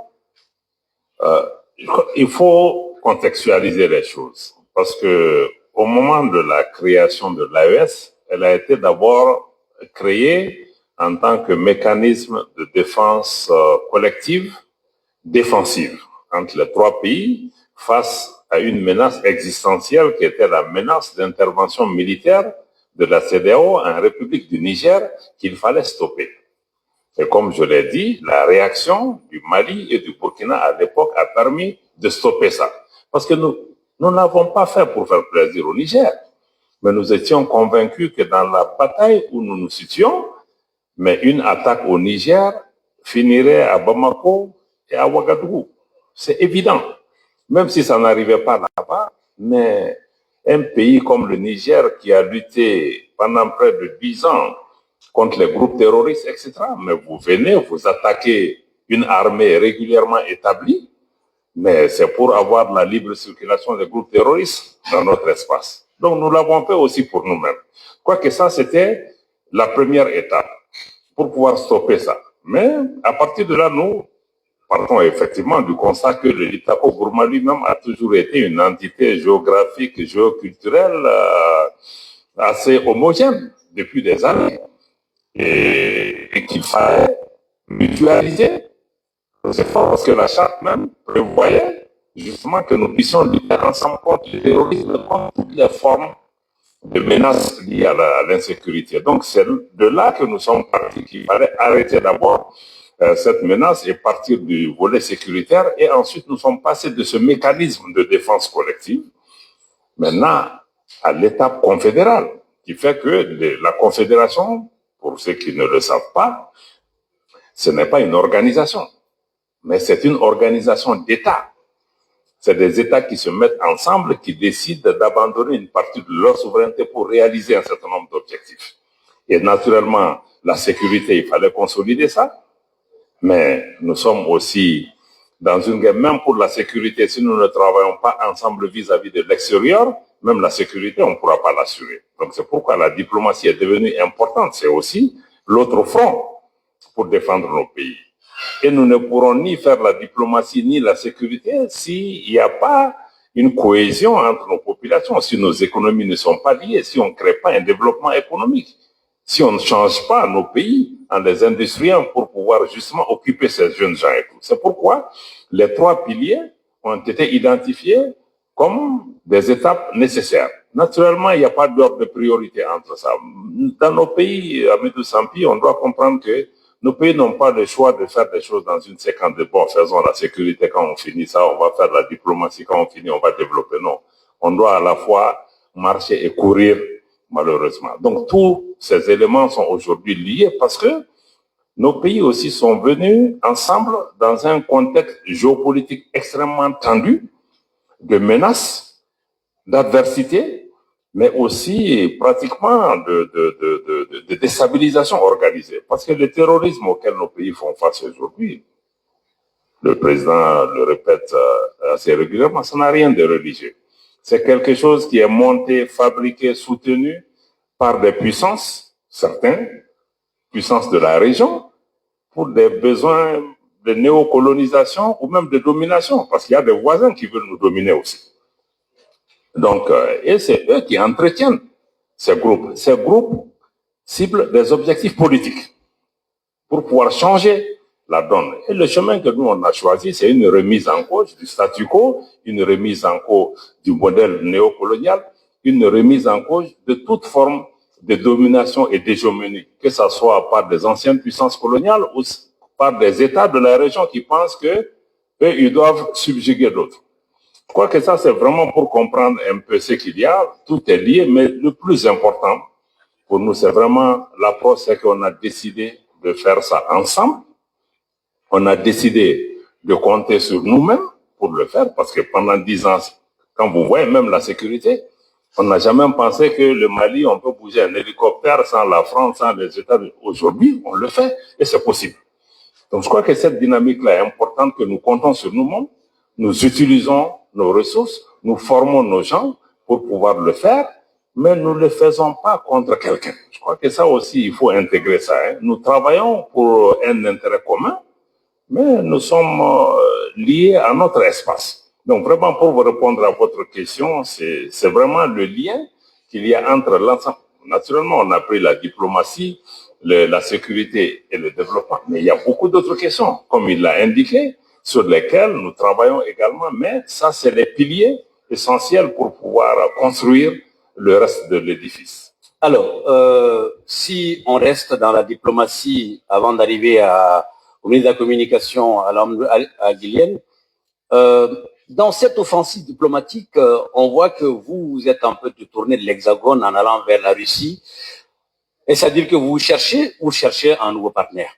Speaker 1: Il faut contextualiser les choses, parce que au moment de la création de l'AES, elle a été d'abord créée en tant que mécanisme de défense collective, défensive, entre les trois pays, face à une menace existentielle qui était la menace d'intervention militaire de la CEDEAO en République du Niger qu'il fallait stopper. Et comme je l'ai dit, la réaction du Mali et du Burkina à l'époque a permis de stopper ça. Parce que nous n'avons pas fait pour faire plaisir au Niger, mais nous étions convaincus que dans la bataille où nous nous situions, mais une attaque au Niger finirait à Bamako et à Ouagadougou. C'est évident. Même si ça n'arrivait pas là-bas, mais un pays comme le Niger qui a lutté pendant près de 10 ans contre les groupes terroristes, etc. Mais vous venez, vous attaquez une armée régulièrement établie, mais c'est pour avoir la libre circulation des groupes terroristes dans notre espace. Donc nous l'avons fait aussi pour nous-mêmes. Quoique ça, c'était la première étape pour pouvoir stopper ça. Mais à partir de là, nous partons effectivement du constat que le Liptako Gourma lui-même a toujours été une entité géographique, géoculturelle assez homogène depuis des années et qu'il fallait mutualiser nos efforts parce que la charte même prévoyait justement que nous puissions lutter ensemble contre le terrorisme, contre toutes les formes de menaces liées à l'insécurité. Donc c'est de là que nous sommes partis, qu'il fallait arrêter d'abord cette menace et partir du volet sécuritaire et ensuite nous sommes passés de ce mécanisme de défense collective maintenant à l'étape confédérale qui fait que la confédération, pour ceux qui ne le savent pas, ce n'est pas une organisation, mais c'est une organisation d'États. C'est des États qui se mettent ensemble, qui décident d'abandonner une partie de leur souveraineté pour réaliser un certain nombre d'objectifs. Et naturellement, la sécurité, il fallait consolider ça, mais nous sommes aussi dans une guerre, même pour la sécurité, si nous ne travaillons pas ensemble vis-à-vis de l'extérieur, même la sécurité, on ne pourra pas l'assurer. Donc c'est pourquoi la diplomatie est devenue importante. C'est aussi l'autre front pour défendre nos pays. Et nous ne pourrons ni faire la diplomatie ni la sécurité s'il n'y a pas une cohésion entre nos populations, si nos économies ne sont pas liées, si on ne crée pas un développement économique, si on ne change pas nos pays en les industriels pour pouvoir justement occuper ces jeunes gens et tout. C'est pourquoi les trois piliers ont été identifiés comme des étapes nécessaires. Naturellement, il n'y a pas d'ordre de priorité entre ça. Dans nos pays, Amidou Sampi, on doit comprendre que nos pays n'ont pas le choix de faire des choses dans une séquence de bon, faisons la sécurité quand on finit ça, on va faire la diplomatie quand on finit, on va développer. Non. On doit à la fois marcher et courir, malheureusement. Donc, tous ces éléments sont aujourd'hui liés parce que nos pays aussi sont venus ensemble dans un contexte géopolitique extrêmement tendu, de menaces, d'adversité, mais aussi pratiquement de déstabilisation organisée. Parce que le terrorisme auquel nos pays font face aujourd'hui, le président le répète assez régulièrement, ça n'a rien de religieux. C'est quelque chose qui est monté, fabriqué, soutenu par des puissances, certaines puissances de la région, pour des besoins de néocolonisation ou même de domination, parce qu'il y a des voisins qui veulent nous dominer aussi. Donc, et c'est eux qui entretiennent ces groupes. Ces groupes ciblent des objectifs politiques pour pouvoir changer la donne. Et le chemin que nous, on a choisi, c'est une remise en cause du statu quo, une remise en cause du modèle néocolonial, une remise en cause de toute forme de domination et d'hégémonie, que ce soit par des anciennes puissances coloniales ou par des États de la région qui pensent que eux, ils doivent subjuguer d'autres. Je crois que ça, c'est vraiment pour comprendre un peu ce qu'il y a. Tout est lié, mais le plus important pour nous, c'est vraiment l'approche, c'est qu'on a décidé de faire ça ensemble. On a décidé de compter sur nous-mêmes pour le faire, parce que pendant 10 ans, quand vous voyez même la sécurité, on n'a jamais pensé que le Mali, on peut bouger un hélicoptère sans la France, sans les États-Unis. Aujourd'hui, on le fait et c'est possible. Donc, je crois que cette dynamique-là est importante, que nous comptons sur nous-mêmes, nous utilisons nos ressources, nous formons nos gens pour pouvoir le faire, mais nous ne le faisons pas contre quelqu'un. Je crois que ça aussi, il faut intégrer ça. Hein. Nous travaillons pour un intérêt commun, mais nous sommes liés à notre espace. Donc, vraiment, pour vous répondre à votre question, c'est vraiment le lien qu'il y a entre l'ensemble. Naturellement, on a pris la diplomatie, la sécurité et le développement, mais il y a beaucoup d'autres questions, comme il l'a indiqué, sur lesquelles nous travaillons également, mais ça, c'est les piliers essentiels pour pouvoir construire le reste de l'édifice.
Speaker 2: Alors, si on reste dans la diplomatie avant d'arriver au ministre de la Communication, à Guilienne, dans cette offensive diplomatique, on voit que vous êtes un peu détourné de l'Hexagone en allant vers la Russie. Et c'est-à-dire que vous cherchez un nouveau partenaire.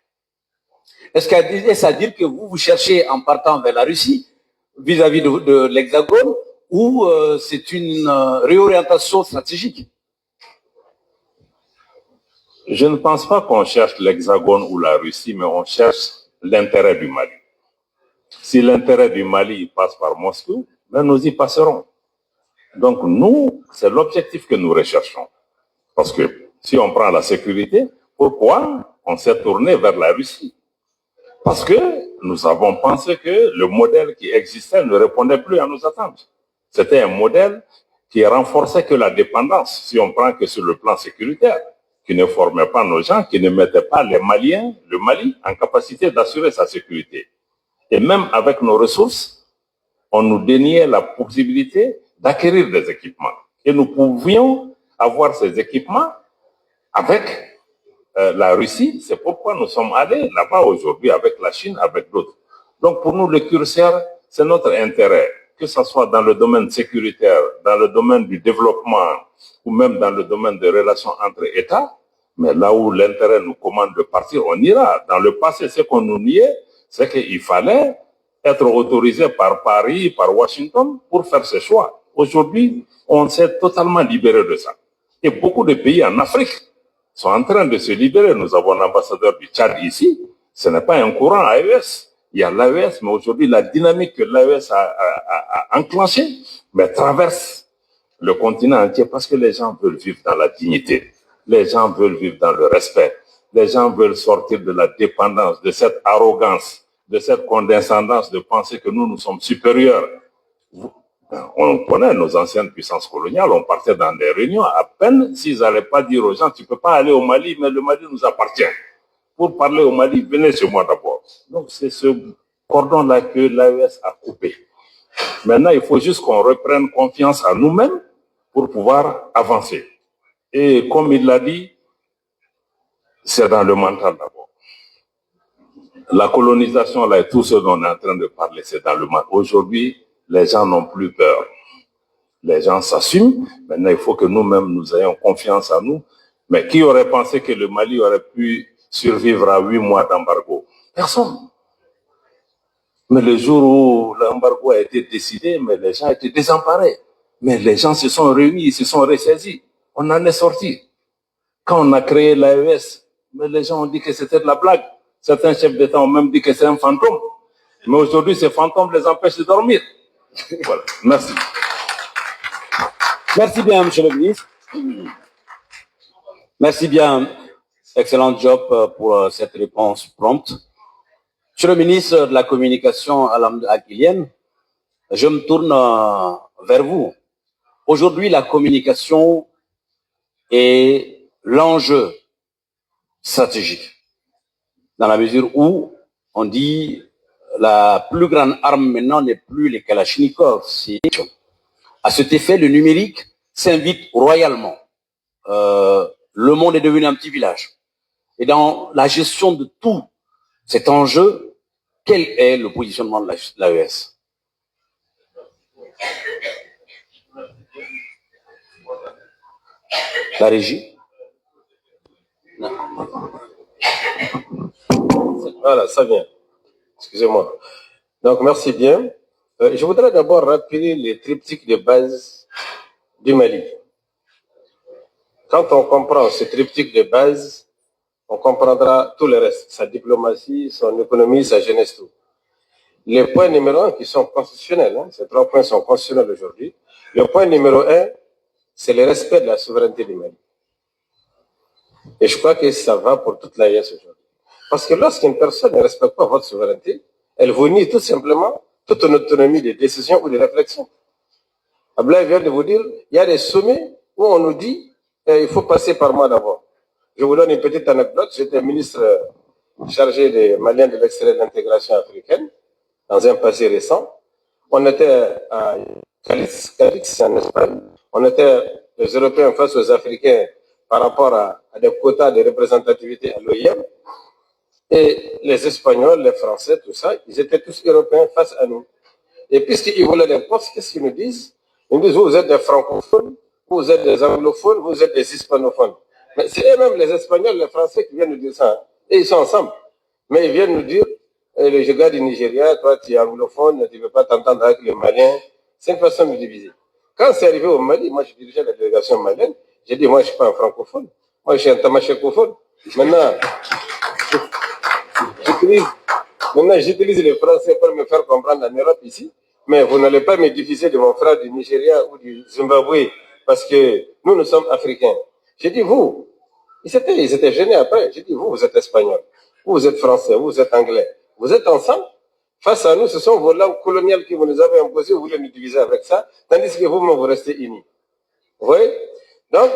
Speaker 2: Est-ce à dire que vous cherchez en partant vers la Russie vis-à-vis de l'Hexagone ou c'est une réorientation stratégique?
Speaker 1: Je ne pense pas qu'on cherche l'Hexagone ou la Russie, mais on cherche l'intérêt du Mali. Si l'intérêt du Mali passe par Moscou, ben nous y passerons. Donc nous, c'est l'objectif que nous recherchons. Parce que si on prend la sécurité, pourquoi on s'est tourné vers la Russie? Parce que nous avons pensé que le modèle qui existait ne répondait plus à nos attentes. C'était un modèle qui renforçait que la dépendance, si on prend que sur le plan sécuritaire, qui ne formait pas nos gens, qui ne mettait pas les Maliens, le Mali, en capacité d'assurer sa sécurité. Et même avec nos ressources, on nous déniait la possibilité d'acquérir des équipements. Et nous pouvions avoir ces équipements avec la Russie. C'est pourquoi nous sommes allés là-bas aujourd'hui avec la Chine, avec d'autres. Donc pour nous, le curseur, c'est notre intérêt, que ce soit dans le domaine sécuritaire, dans le domaine du développement ou même dans le domaine des relations entre États. Mais là où l'intérêt nous commande de partir, on ira. Dans le passé, ce qu'on nous niait, c'est qu'il fallait être autorisé par Paris, par Washington pour faire ce choix. Aujourd'hui, on s'est totalement libéré de ça. Et beaucoup de pays en Afrique sont en train de se libérer. Nous avons l'ambassadeur du Tchad ici. Ce n'est pas un courant AES. Il y a l'AES, mais aujourd'hui, la dynamique que l'AES a enclenchée, mais traverse le continent entier parce que les gens veulent vivre dans la dignité. Les gens veulent vivre dans le respect. Les gens veulent sortir de la dépendance, de cette arrogance, de cette condescendance de penser que nous sommes supérieurs. On connaît nos anciennes puissances coloniales, on partait dans des réunions, à peine s'ils n'allaient pas dire aux gens, tu ne peux pas aller au Mali, mais le Mali nous appartient. Pour parler au Mali, venez chez moi d'abord. Donc c'est ce cordon-là que l'AES a coupé. Maintenant, il faut juste qu'on reprenne confiance en nous-mêmes pour pouvoir avancer. Et comme il l'a dit, c'est dans le mental d'abord. La colonisation, là, et tout ce dont on est en train de parler, c'est dans le mental. Aujourd'hui, les gens n'ont plus peur. Les gens s'assument. Maintenant, il faut que nous-mêmes, nous ayons confiance en nous. Mais qui aurait pensé que le Mali aurait pu survivre à 8 mois d'embargo? Personne. Mais le jour où l'embargo a été décidé, mais les gens étaient désemparés. Mais les gens se sont réunis, ils se sont ressaisis. On en est sorti. Quand on a créé l'AES, mais les gens ont dit que c'était de la blague. Certains chefs d'État ont même dit que c'est un fantôme. Mais aujourd'hui, ces fantômes les empêchent de dormir. Voilà. Merci.
Speaker 2: Merci bien, Monsieur le ministre. Merci bien. Excellent job pour cette réponse prompte. Monsieur le ministre de la Communication, Alam Akilienne, je me tourne vers vous. Aujourd'hui, la communication est l'enjeu stratégique, dans la mesure où on dit la plus grande arme maintenant n'est plus les Kalachnikov. À cet effet, le numérique s'invite royalement. Le monde est devenu un petit village. Et dans la gestion de tout cet enjeu, quel est le positionnement de l'AES? La régie?
Speaker 3: Voilà, ça vient. Excusez-moi. Donc, merci bien. Je voudrais d'abord rappeler les triptyques de base du Mali. Quand on comprend ce triptyque de base, on comprendra tout le reste, sa diplomatie, son économie, sa jeunesse, tout. Les points numéro 1 qui sont constitutionnels, ces 3 points sont constitutionnels aujourd'hui. Le point numéro 1, c'est le respect de la souveraineté du Mali. Et je crois que ça va pour toute l'AES aujourd'hui. Parce que lorsqu'une personne ne respecte pas votre souveraineté, elle vous nie tout simplement toute une autonomie de décision ou de réflexion. Ablaï vient de vous dire, il y a des sommets où on nous dit, il faut passer par moi d'abord. Je vous donne une petite anecdote. J'étais ministre chargé des Maliens de l'extérieur de l'intégration africaine dans un passé récent. On était à Cadix, en Espagne. On était les Européens face aux Africains par rapport à des quotas de représentativité à l'OIM. Et les Espagnols, les Français, tout ça, ils étaient tous Européens face à nous. Et puisqu'ils voulaient des postes, qu'est-ce qu'ils nous disent? Ils nous disent, vous êtes des francophones, vous êtes des anglophones, vous êtes des hispanophones. Mais c'est eux-mêmes, les Espagnols, les Français, qui viennent nous dire ça. Et ils sont ensemble. Mais ils viennent nous dire, le gars du Nigeria, toi, tu es anglophone, tu ne veux pas t'entendre avec les Maliens. C'est une façon de diviser. Quand c'est arrivé au Mali, moi, je dirigeais la délégation malienne, j'ai dit, moi, je ne suis pas un francophone. Moi, je suis un tamachekophone. Maintenant, j'utilise les Français pour me faire comprendre en Europe ici. Mais vous n'allez pas me diffuser de mon frère du Nigeria ou du Zimbabwe parce que nous sommes africains. J'ai dit, vous, ils étaient gênés après. J'ai dit, vous êtes espagnol, vous êtes français, vous êtes anglais. Vous êtes ensemble. Face à nous, ce sont vos langues coloniales que vous nous avez imposées. Vous voulez nous diviser avec ça, tandis que vous restez unis. Vous voyez? Donc,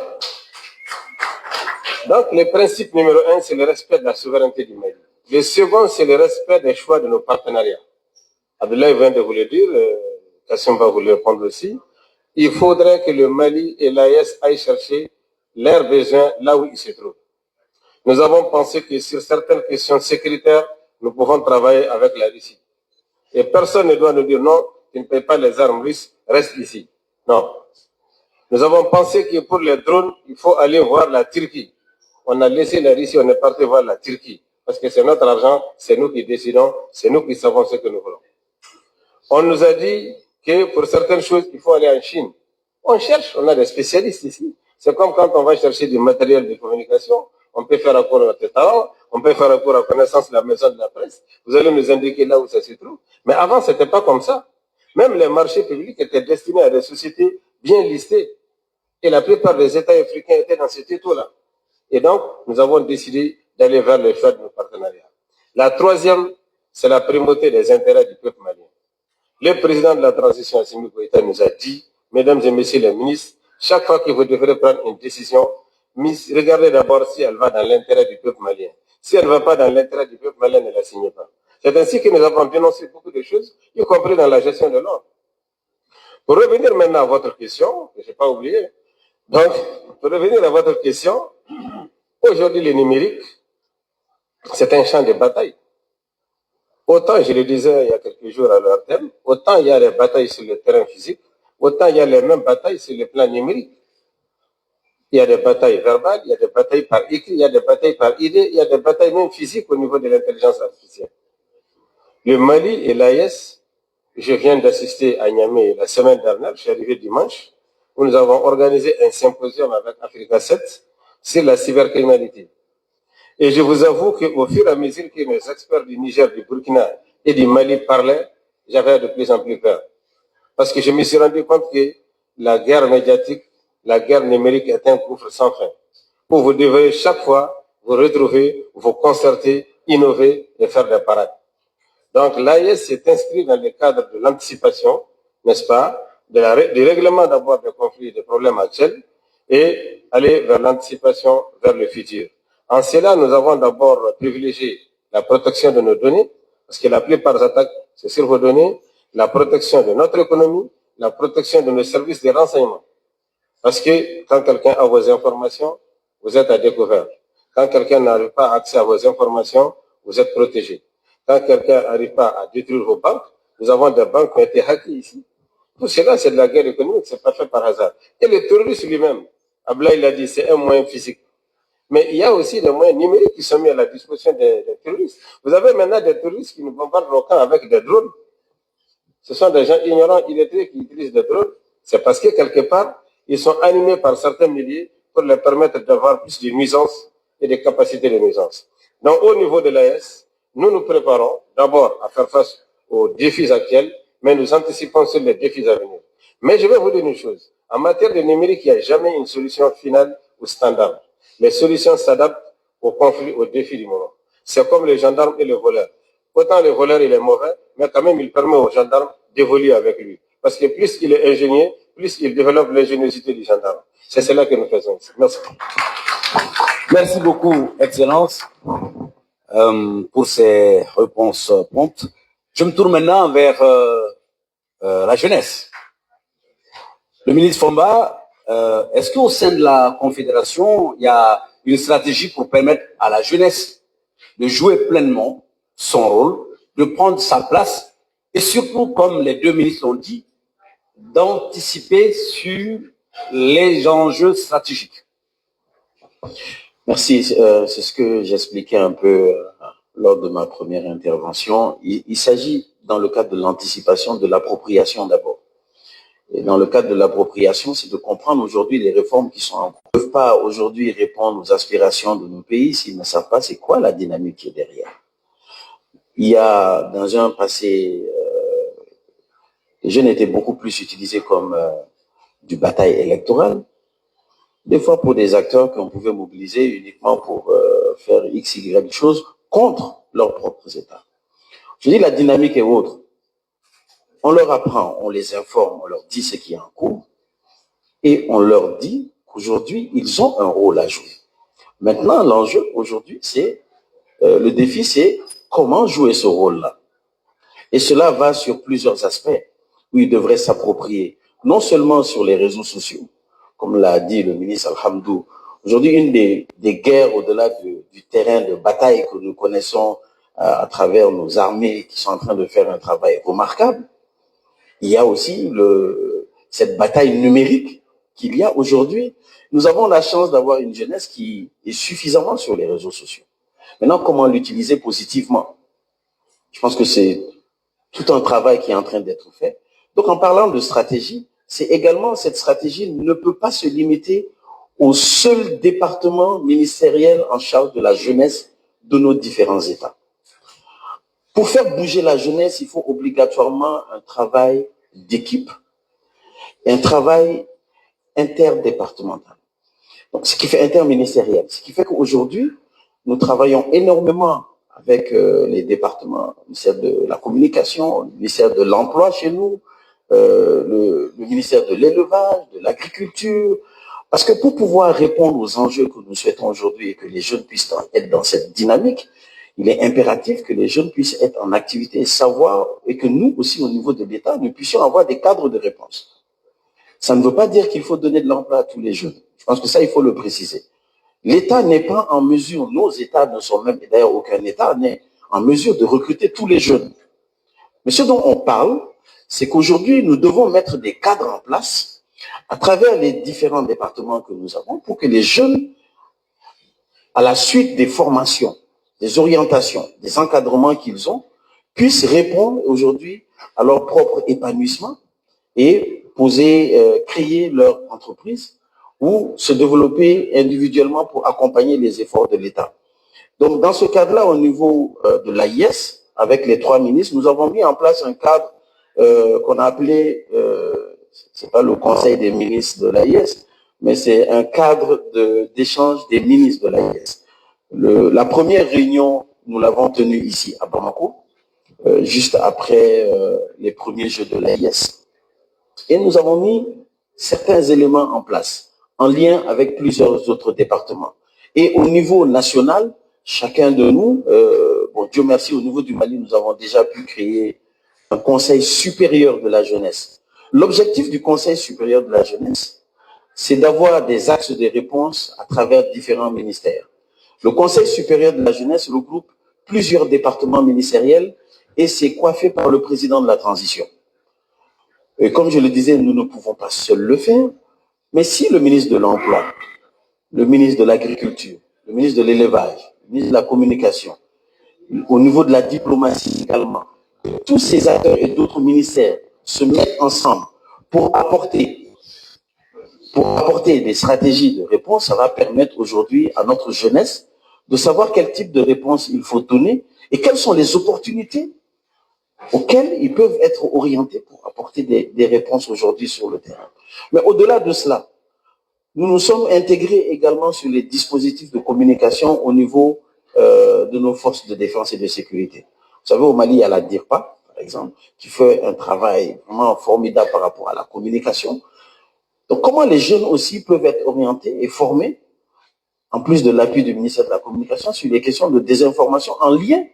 Speaker 3: le principe numéro 1, c'est le respect de la souveraineté du Mali. Le second, c'est le respect des choix de nos partenariats. Abdoulaye vient de vous le dire, Kassim va vous le répondre aussi. Il faudrait que le Mali et l'AES aillent chercher leurs besoins là où ils se trouvent. Nous avons pensé que sur certaines questions sécuritaires, nous pouvons travailler avec la Russie. Et personne ne doit nous dire non, tu ne payes pas les armes russes, reste ici. Non. Nous avons pensé que pour les drones, il faut aller voir la Turquie. On a laissé la Russie, on est parti voir la Turquie. Parce que c'est notre argent, c'est nous qui décidons, c'est nous qui savons ce que nous voulons. On nous a dit que pour certaines choses, il faut aller en Chine. On cherche, on a des spécialistes ici. C'est comme quand on va chercher du matériel de communication. On peut faire recours à notre talent, on peut faire recours à la connaissance de la maison de la presse. Vous allez nous indiquer là où ça se trouve. Mais avant, c'était pas comme ça. Même les marchés publics étaient destinés à des sociétés bien listées. Et la plupart des États africains étaient dans cet étau-là. Et donc, nous avons décidé d'aller vers le choix de nos partenariats. La troisième, c'est la primauté des intérêts du peuple malien. Le président de la transition, Assimi Goïta, nous a dit, mesdames et messieurs les ministres, chaque fois que vous devrez prendre une décision, regardez d'abord si elle va dans l'intérêt du peuple malien. Si elle ne va pas dans l'intérêt du peuple malien, ne la signez pas. C'est ainsi que nous avons dénoncé beaucoup de choses, y compris dans la gestion de l'ordre. Pour revenir maintenant à votre question, que je n'ai pas oublié, donc, pour revenir à votre question, aujourd'hui, le numérique, c'est un champ de bataille. Autant, je le disais il y a quelques jours à leur thème, autant il y a les batailles sur le terrain physique, autant il y a les mêmes batailles sur le plan numérique. Il y a des batailles verbales, il y a des batailles par écrit, il y a des batailles par idée, il y a des batailles même physiques au niveau de l'intelligence artificielle. Le Mali et l'AES, je viens d'assister à Niamey la semaine dernière, je suis arrivé dimanche, où nous avons organisé un symposium avec Africa 7 sur la cybercriminalité. Et je vous avoue qu'au fur et à mesure que nos experts du Niger, du Burkina et du Mali parlaient, j'avais de plus en plus peur. Parce que je me suis rendu compte que la guerre médiatique, la guerre numérique est un gouffre sans fin. Où vous devez chaque fois vous retrouver, vous concerter, innover et faire des parades. Donc l'AIS s'est inscrit dans le cadre de l'anticipation, n'est-ce pas, du règlement d'abord des conflits et des problèmes actuels et aller vers l'anticipation, vers le futur. En cela, nous avons d'abord privilégié la protection de nos données, parce que la plupart des attaques, c'est sur vos données, la protection de notre économie, la protection de nos services de renseignement. Parce que quand quelqu'un a vos informations, vous êtes à découvert. Quand quelqu'un n'arrive pas à accès à vos informations, vous êtes protégé. Quand quelqu'un n'arrive pas à détruire vos banques, nous avons des banques qui ont été hackées ici. Tout cela, c'est de la guerre économique, c'est pas fait par hasard. Et le terrorisme lui-même, Ablaï l'a dit, c'est un moyen physique. Mais il y a aussi des moyens numériques qui sont mis à la disposition des terroristes. Vous avez maintenant des terroristes qui nous bombardent nos camps avec des drones. Ce sont des gens ignorants, illettrés qui utilisent des drones. C'est parce que quelque part, ils sont animés par certains milliers pour leur permettre d'avoir plus de nuisances et de capacités de nuisance. Donc, au niveau de l'AS, nous nous préparons d'abord à faire face aux défis actuels, mais nous anticipons sur les défis à venir. Mais je vais vous dire une chose. En matière de numérique, il n'y a jamais une solution finale ou standard. Les solutions s'adaptent aux conflits, aux défis du moment. C'est comme les gendarmes et les voleurs. Autant le voleur, il est mauvais, mais quand même, il permet aux gendarmes d'évoluer avec lui. Parce que plus il est ingénieux, plus il développe l'ingéniosité du gendarme. C'est cela que nous faisons ici. Merci.
Speaker 2: Merci beaucoup, Excellence, pour ces réponses promptes. Je me tourne maintenant vers la jeunesse. Le ministre Fomba, est-ce qu'au sein de la Confédération, il y a une stratégie pour permettre à la jeunesse de jouer pleinement son rôle, de prendre sa place et surtout, comme les deux ministres l'ont dit, d'anticiper sur les enjeux stratégiques?
Speaker 4: Merci. C'est ce que j'expliquais un peu lors de ma première intervention. Il s'agit, dans le cadre de l'anticipation, de l'appropriation d'abord. Et dans le cadre de l'appropriation, c'est de comprendre aujourd'hui les réformes qui sont en cours. Ils ne peuvent pas aujourd'hui répondre aux aspirations de nos pays s'ils ne savent pas c'est quoi la dynamique qui est derrière. Il y a, dans un passé, les jeunes étaient beaucoup plus utilisés comme du bataille électorale, des fois pour des acteurs qu'on pouvait mobiliser uniquement pour faire X, Y choses contre leurs propres États. Je dis la dynamique est autre. On leur apprend, on les informe, on leur dit ce qui est en cours et on leur dit qu'aujourd'hui, ils ont un rôle à jouer. Maintenant, l'enjeu aujourd'hui, c'est, le défi, c'est comment jouer ce rôle-là. Et cela va sur plusieurs aspects où ils devraient s'approprier, non seulement sur les réseaux sociaux, comme l'a dit le ministre Alhamdou. Aujourd'hui, une des guerres au-delà du terrain de bataille que nous connaissons à travers nos armées qui sont en train de faire un travail remarquable, il y a aussi cette bataille numérique qu'il y a aujourd'hui. Nous avons la chance d'avoir une jeunesse qui est suffisamment sur les réseaux sociaux. Maintenant, comment l'utiliser positivement? Je pense que c'est tout un travail qui est en train d'être fait. Donc, en parlant de stratégie, c'est également, cette stratégie ne peut pas se limiter au seul département ministériel en charge de la jeunesse de nos différents États. Pour faire bouger la jeunesse, il faut obligatoirement un travail d'équipe et un travail interdépartemental. Donc, ce qui fait interministériel. Ce qui fait qu'aujourd'hui, nous travaillons énormément avec les départements, le ministère de la Communication, le ministère de l'Emploi chez nous, le ministère de l'Élevage, de l'Agriculture, parce que pour pouvoir répondre aux enjeux que nous souhaitons aujourd'hui et que les jeunes puissent être dans cette dynamique, il est impératif que les jeunes puissent être en activité, savoir, et que nous aussi, au niveau de l'État, nous puissions avoir des cadres de réponse. Ça ne veut pas dire qu'il faut donner de l'emploi à tous les jeunes. Je pense que ça, il faut le préciser. L'État n'est pas en mesure, nos États ne sont même, et d'ailleurs aucun État n'est en mesure de recruter tous les jeunes. Mais ce dont on parle, c'est qu'aujourd'hui, nous devons mettre des cadres en place à travers les différents départements que nous avons pour que les jeunes, à la suite des formations, des orientations, des encadrements qu'ils ont, puissent répondre aujourd'hui à leur propre épanouissement et créer leur entreprise ou se développer individuellement pour accompagner les efforts de l'État. Donc, dans ce cadre-là, au niveau de l'AIS, avec les 3 ministres, nous avons mis en place un cadre qu'on a appelé, c'est pas le Conseil des ministres de l'AIS, mais c'est un cadre d'échange des ministres de l'AIS. La première réunion, nous l'avons tenue ici à Bamako, juste après les premiers Jeux de l'AIS. Et nous avons mis certains éléments en place, en lien avec plusieurs autres départements. Et au niveau national, chacun de nous, bon, Dieu merci, au niveau du Mali, nous avons déjà pu créer un Conseil supérieur de la jeunesse. L'objectif du Conseil supérieur de la jeunesse, c'est d'avoir des axes de réponse à travers différents ministères. Le Conseil supérieur de la jeunesse regroupe plusieurs départements ministériels et c'est coiffé par le président de la transition. Et comme je le disais, nous ne pouvons pas seuls le faire, mais si le ministre de l'Emploi, le ministre de l'Agriculture, le ministre de l'Élevage, le ministre de la Communication, au niveau de la diplomatie également, tous ces acteurs et d'autres ministères se mettent ensemble pour apporter des stratégies de réponse, ça va permettre aujourd'hui à notre jeunesse de savoir quel type de réponse il faut donner et quelles sont les opportunités auxquelles ils peuvent être orientés pour apporter des réponses aujourd'hui sur le terrain. Mais au-delà de cela, nous nous sommes intégrés également sur les dispositifs de communication au niveau de nos forces de défense et de sécurité. Vous savez, au Mali, il y a la DIRPA, par exemple, qui fait un travail vraiment formidable par rapport à la communication. Donc, comment les jeunes aussi peuvent être orientés et formés, en plus de l'appui du ministère de la Communication, sur les questions de désinformation en lien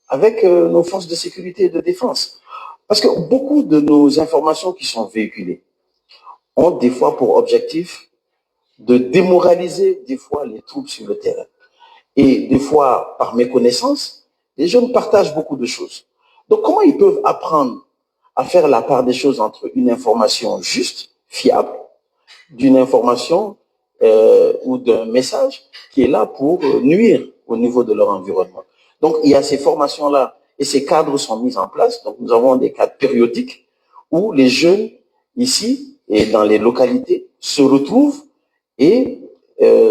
Speaker 4: avec nos forces de sécurité et de défense. Parce que beaucoup de nos informations qui sont véhiculées ont des fois pour objectif de démoraliser des fois les troupes sur le terrain. Et des fois, par méconnaissance, les jeunes partagent beaucoup de choses. Donc, comment ils peuvent apprendre à faire la part des choses entre une information juste, fiable, d'une information ou d'un message qui est là pour nuire au niveau de leur environnement. Donc, il y a ces formations-là et ces cadres sont mis en place. Donc, nous avons des cadres périodiques où les jeunes, ici et dans les localités se retrouvent et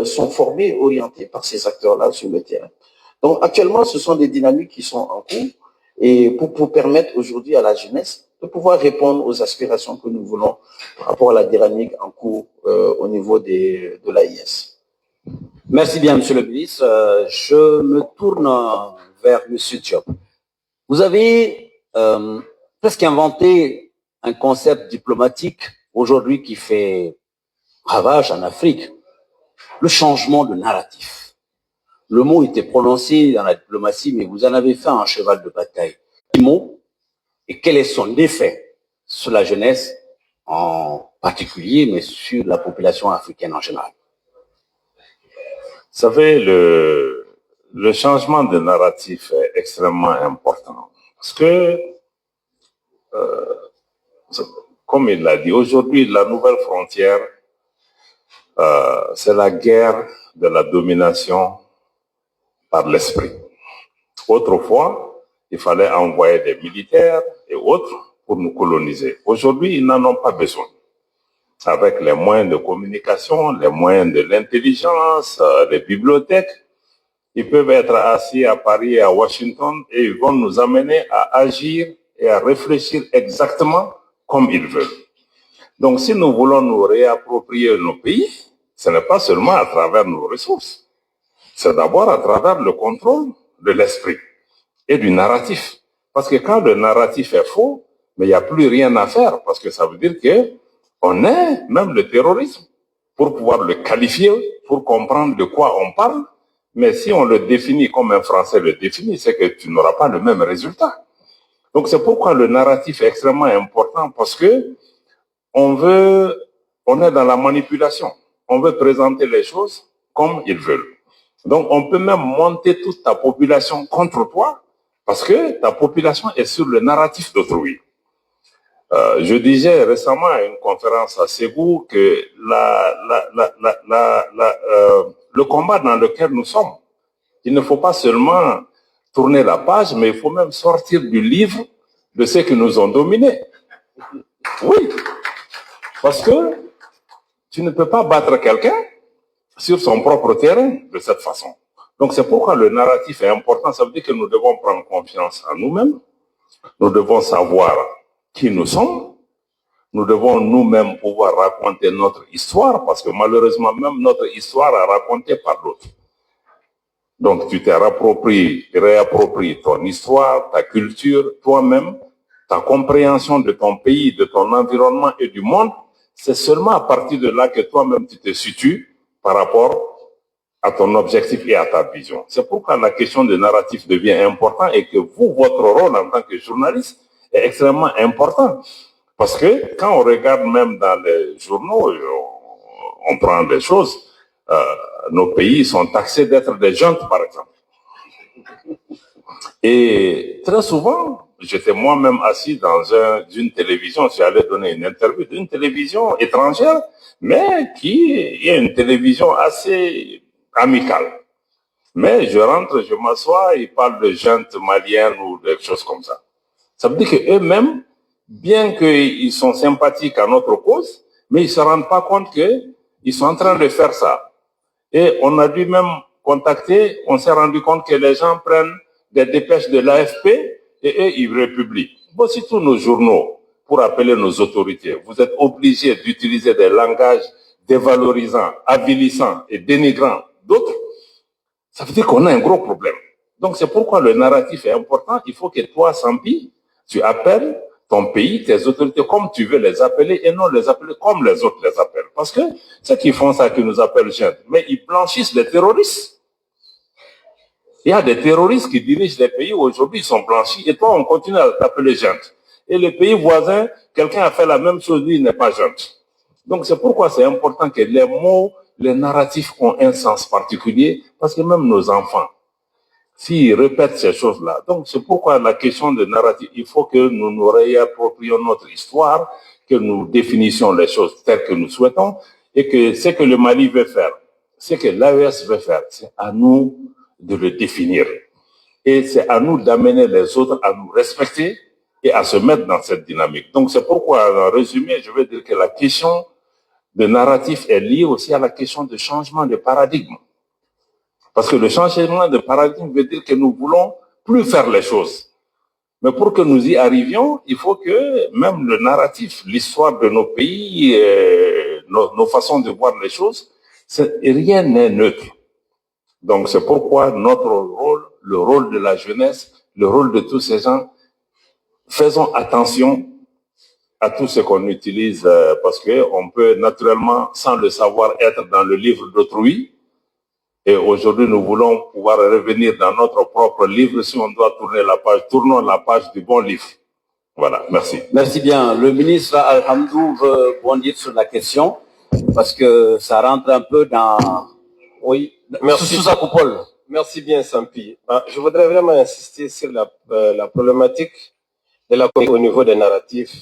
Speaker 4: sont formés, orientés par ces acteurs-là sur le terrain. Donc actuellement, ce sont des dynamiques qui sont en cours et pour permettre aujourd'hui à la jeunesse de pouvoir répondre aux aspirations que nous voulons par rapport à la dynamique en cours au niveau de l'AIS.
Speaker 2: Merci bien, Monsieur le ministre. Je me tourne vers Monsieur Diop. Vous avez presque inventé un concept diplomatique aujourd'hui qui fait ravage en Afrique, le changement de narratif. Le mot était prononcé dans la diplomatie, mais vous en avez fait un cheval de bataille. Quel mot et quel est son effet sur la jeunesse en particulier, mais sur la population africaine en général?
Speaker 1: Vous savez, le changement de narratif est extrêmement important parce que, comme il l'a dit, aujourd'hui, la nouvelle frontière, c'est la guerre de la domination par l'esprit. Autrefois, il fallait envoyer des militaires et autres pour nous coloniser. Aujourd'hui, ils n'en ont pas besoin. Avec les moyens de communication, les moyens de l'intelligence, les bibliothèques, ils peuvent être assis à Paris et à Washington et ils vont nous amener à agir et à réfléchir exactement comme ils veulent. Donc, si nous voulons nous réapproprier nos pays, ce n'est pas seulement à travers nos ressources. C'est d'abord à travers le contrôle de l'esprit et du narratif. Parce que quand le narratif est faux, mais il n'y a plus rien à faire parce que ça veut dire que on est même le terrorisme pour pouvoir le qualifier, pour comprendre de quoi on parle. Mais si on le définit comme un Français le définit, c'est que tu n'auras pas le même résultat. Donc c'est pourquoi le narratif est extrêmement important parce que on est dans la manipulation. On veut présenter les choses comme ils veulent. Donc on peut même monter toute ta population contre toi parce que ta population est sur le narratif d'autrui. Je disais récemment à une conférence à Ségou que le combat dans lequel nous sommes, il ne faut pas seulement tourner la page, mais il faut même sortir du livre de ceux qui nous ont dominés. Oui, parce que tu ne peux pas battre quelqu'un sur son propre terrain de cette façon. Donc c'est pourquoi le narratif est important. Ça veut dire que nous devons prendre confiance en nous-mêmes. Nous devons savoir qui nous sommes. Nous devons nous-mêmes pouvoir raconter notre histoire parce que malheureusement, même notre histoire est racontée par d'autres. Donc, tu t'es réappropries ton histoire, ta culture, toi-même, ta compréhension de ton pays, de ton environnement et du monde. C'est seulement à partir de là que toi-même, tu te situes par rapport à ton objectif et à ta vision. C'est pourquoi la question de narratif devient importante et que vous, votre rôle en tant que journaliste est extrêmement important. Parce que quand on regarde même dans les journaux, on prend des choses, nos pays sont taxés d'être des juntes, par exemple. Et très souvent, j'étais moi-même assis dans une télévision, j'allais donner une interview d'une télévision étrangère, mais qui est une télévision assez amicale. Mais je rentre, je m'assois, ils parlent de juntes maliennes ou des choses comme ça. Ça veut dire qu'eux-mêmes, bien qu'ils sont sympathiques à notre cause, mais ils ne se rendent pas compte qu'ils sont en train de faire ça. Et on a dû même contacter, on s'est rendu compte que les gens prennent des dépêches de l'AFP et eux, ils republient. Bon, si tous nos journaux, pour appeler nos autorités, vous êtes obligés d'utiliser des langages dévalorisants, avilissants et dénigrants d'autres, ça veut dire qu'on a un gros problème. Donc c'est pourquoi le narratif est important. Il faut que toi, Sampi, tu appelles ton pays, tes autorités, comme tu veux les appeler et non les appeler comme les autres les appellent. Parce que ceux qui font ça, qui nous appellent jeunes, mais ils blanchissent les terroristes. Il y a des terroristes qui dirigent les pays où aujourd'hui ils sont blanchis et toi on continue à t'appeler jeunes. Et les pays voisins, quelqu'un a fait la même chose, lui il n'est pas jeune. Donc c'est pourquoi c'est important que les mots, les narratifs ont un sens particulier parce que même nos enfants, s'ils répètent ces choses-là. Donc, c'est pourquoi la question de narratif, il faut que nous nous réapproprions notre histoire, que nous définissions les choses telles que nous souhaitons, et que ce que le Mali veut faire, ce que l'AES veut faire, c'est à nous de le définir. Et c'est à nous d'amener les autres à nous respecter et à se mettre dans cette dynamique. Donc c'est pourquoi, en résumé, je veux dire que la question de narratif est liée aussi à la question de changement de paradigme. Parce que le changement de paradigme veut dire que nous voulons plus faire les choses. Mais pour que nous y arrivions, il faut que même le narratif, l'histoire de nos pays, nos façons de voir les choses, rien n'est neutre. Donc c'est pourquoi notre rôle, le rôle de la jeunesse, le rôle de tous ces gens, faisons attention à tout ce qu'on utilise parce qu'on peut naturellement, sans le savoir, être dans le livre d'autrui. Et aujourd'hui, nous voulons pouvoir revenir dans notre propre livre. Si on doit tourner la page, tournons la page du bon livre. Voilà, merci.
Speaker 2: Merci bien. Le ministre Al-Hamdou veut bondir sur la question parce que ça rentre un peu dans... Oui,
Speaker 3: merci.
Speaker 2: Sous sa coupole.
Speaker 3: Merci bien, Sampi. Je voudrais vraiment insister sur la problématique de la communication au niveau des narratifs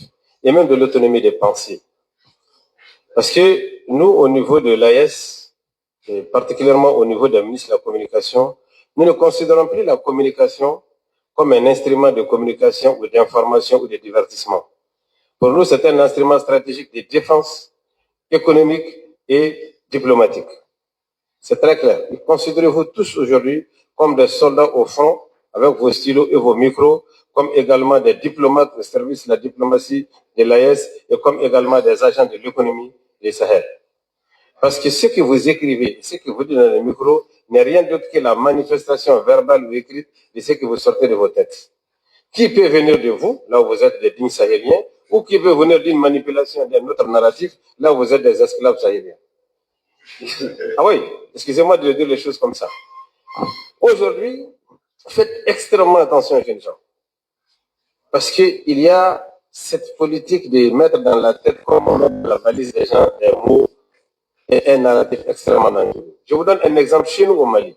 Speaker 3: et même de l'autonomie des pensées. Parce que nous, au niveau de l'AS, et particulièrement au niveau des ministres de la communication, nous ne considérons plus la communication comme un instrument de communication ou d'information ou de divertissement. Pour nous, c'est un instrument stratégique de défense économique et diplomatique. C'est très clair. Considérez-vous tous aujourd'hui comme des soldats au front avec vos stylos et vos micros, comme également des diplomates au service de la diplomatie de l'AES et comme également des agents de l'économie du Sahel. Parce que ce que vous écrivez, ce que vous dites dans le micro, n'est rien d'autre que la manifestation verbale ou écrite de ce que vous sortez de vos têtes. Qui peut venir de vous, là où vous êtes des dignes sahéliens, ou qui peut venir d'une manipulation d'un autre narratif, là où vous êtes des esclaves sahéliens. Ah oui, excusez-moi de dire les choses comme ça. Aujourd'hui, faites extrêmement attention, jeunes gens. Parce qu'il y a cette politique de mettre dans la tête, comme on met dans la valise des gens, des mots et un narratif extrêmement dangereux. Je vous donne un exemple chez nous au Mali.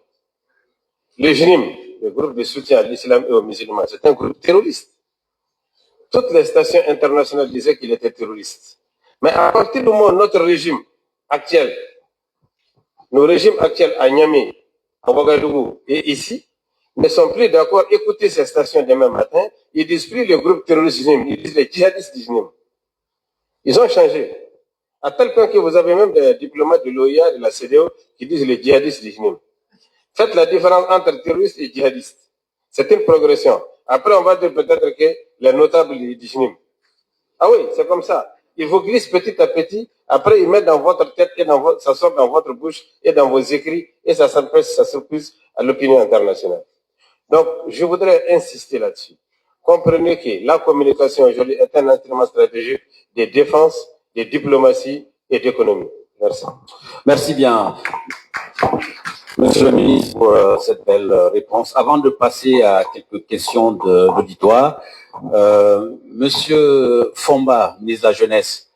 Speaker 3: Le GNIM, le groupe de soutien à l'islam et aux musulmans, c'est un groupe terroriste. Toutes les stations internationales disaient qu'il était terroriste. Mais à partir du moment où notre régime actuel, nos régimes actuels à Niamey, à Ouagadougou et ici, ne sont plus d'accord. Écoutez ces stations demain matin, ils disent plus le groupe terroriste GNIM, ils disent les djihadistes du GNIM. Ils ont changé. À tel point que vous avez même des diplomates de l'OIA, de la CEDEAO, qui disent les djihadistes du GNIM. Faites la différence entre terroristes et djihadistes. C'est une progression. Après, on va dire peut-être que les notables du GNIM. Ah oui, c'est comme ça. Ils vous glissent petit à petit. Après, ils mettent dans votre tête et ça sort dans votre bouche et dans vos écrits et ça s'appelle à l'opinion internationale. Donc, je voudrais insister là-dessus. Comprenez que la communication aujourd'hui est un instrument stratégique de défense, de diplomatie et d'économie. Merci.
Speaker 2: Merci bien, Monsieur le ministre, pour cette belle réponse. Avant de passer à quelques questions d'auditoire, Monsieur Fomba, ministre de la Jeunesse,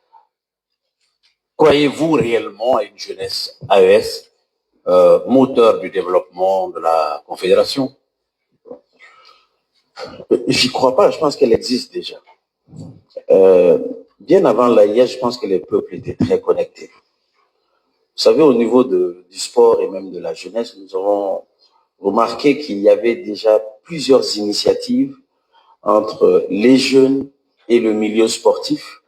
Speaker 2: croyez-vous réellement à une jeunesse AES, moteur du développement de la Confédération?
Speaker 4: J'y crois pas, je pense qu'elle existe déjà. Bien avant l'AIS, je pense que les peuples étaient très connectés. Vous savez, au niveau du sport et même de la jeunesse, nous avons remarqué qu'il y avait déjà plusieurs initiatives entre les jeunes et le milieu sportif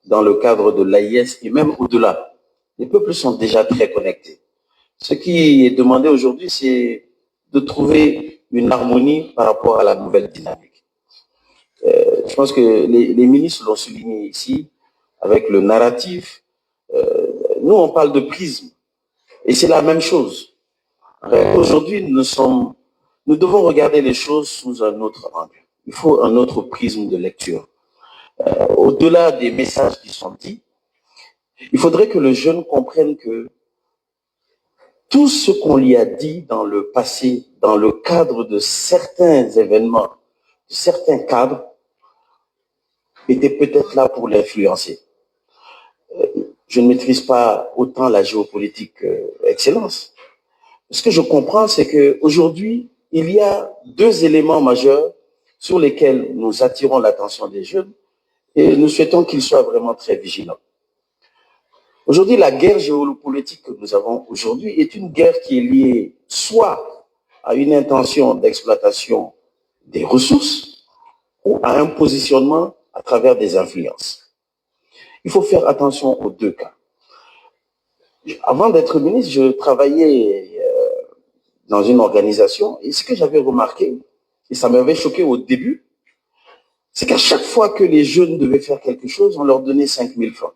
Speaker 4: dans le cadre de l'AIS et même au-delà. Les peuples sont déjà très connectés. Ce qui est demandé aujourd'hui, c'est de trouver une harmonie par rapport à la nouvelle dynamique. Je pense que les ministres l'ont souligné ici, avec le narratif. Nous, on parle de prisme, et c'est la même chose. Aujourd'hui, nous devons regarder les choses sous un autre angle. Il faut un autre prisme de lecture. Au-delà des messages qui sont dits, il faudrait que le jeune comprenne que tout ce qu'on lui a dit dans le passé, dans le cadre de certains événements, de certains cadres, était peut-être là pour l'influencer. Je ne maîtrise pas autant la géopolitique excellence. Ce que je comprends, c'est qu'aujourd'hui, il y a deux éléments majeurs sur lesquels nous attirons l'attention des jeunes et nous souhaitons qu'ils soient vraiment très vigilants. Aujourd'hui, la guerre géopolitique que nous avons aujourd'hui est une guerre qui est liée soit à une intention d'exploitation des ressources, ou à un positionnement à travers des influences. Il faut faire attention aux deux cas. Avant d'être ministre, je travaillais dans une organisation et ce que j'avais remarqué, et ça m'avait choqué au début, c'est qu'à chaque fois que les jeunes devaient faire quelque chose, on leur donnait 5 000 francs.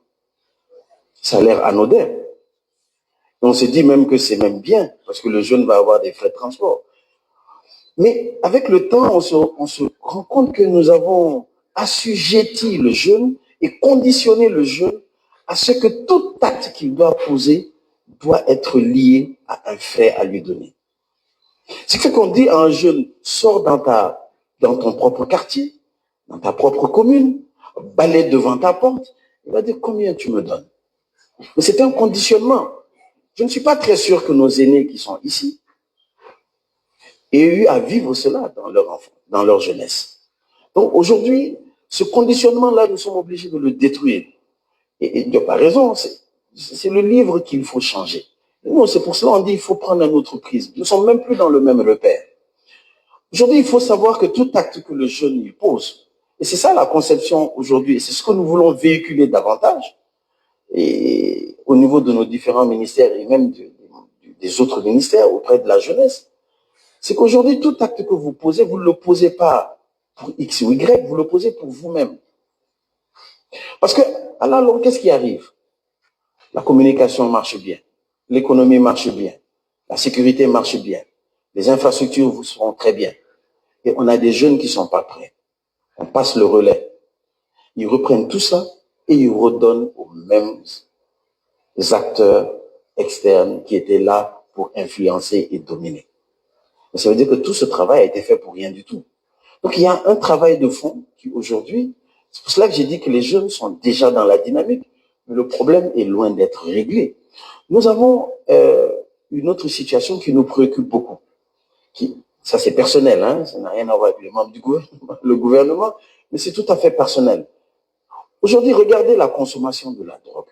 Speaker 4: Ça a l'air anodin. On se dit même que c'est même bien, parce que le jeune va avoir des frais de transport. Mais avec le temps, on se rend compte que nous avons assujetti le jeune et conditionné le jeune à ce que tout acte qu'il doit poser doit être lié à un fait à lui donner. Ce qui fait qu'on dit à un jeune, sors dans ton propre quartier, dans ta propre commune, balaie devant ta porte, il va dire combien tu me donnes. Mais c'est un conditionnement. Je ne suis pas très sûr que nos aînés qui sont ici aient eu à vivre cela dans leur enfance, dans leur jeunesse. Donc aujourd'hui, ce conditionnement-là, nous sommes obligés de le détruire. Et Dieu n'a pas raison, c'est le livre qu'il faut changer. Nous, c'est pour cela qu'on dit qu'il faut prendre un autre prisme. Nous ne sommes même plus dans le même repère. Aujourd'hui, il faut savoir que tout acte que le jeune y pose, et c'est ça la conception aujourd'hui, et c'est ce que nous voulons véhiculer davantage, et au niveau de nos différents ministères et même des autres ministères auprès de la jeunesse, c'est qu'aujourd'hui, tout acte que vous posez, vous ne le posez pas pour X ou Y, vous le posez pour vous-même. Parce que, à la longue, qu'est-ce qui arrive? La communication marche bien, l'économie marche bien, la sécurité marche bien, les infrastructures vous seront très bien. Et on a des jeunes qui ne sont pas prêts. On passe le relais. Ils reprennent tout ça et ils redonnent aux mêmes acteurs externes qui étaient là pour influencer et dominer. Mais ça veut dire que tout ce travail a été fait pour rien du tout. Donc il y a un travail de fond qui aujourd'hui, c'est pour cela que j'ai dit que les jeunes sont déjà dans la dynamique, mais le problème est loin d'être réglé. Nous avons une autre situation qui nous préoccupe beaucoup. Ça c'est personnel, hein, ça n'a rien à voir avec les membres du gouvernement, le gouvernement, mais c'est tout à fait personnel. Aujourd'hui, regardez la consommation de la drogue.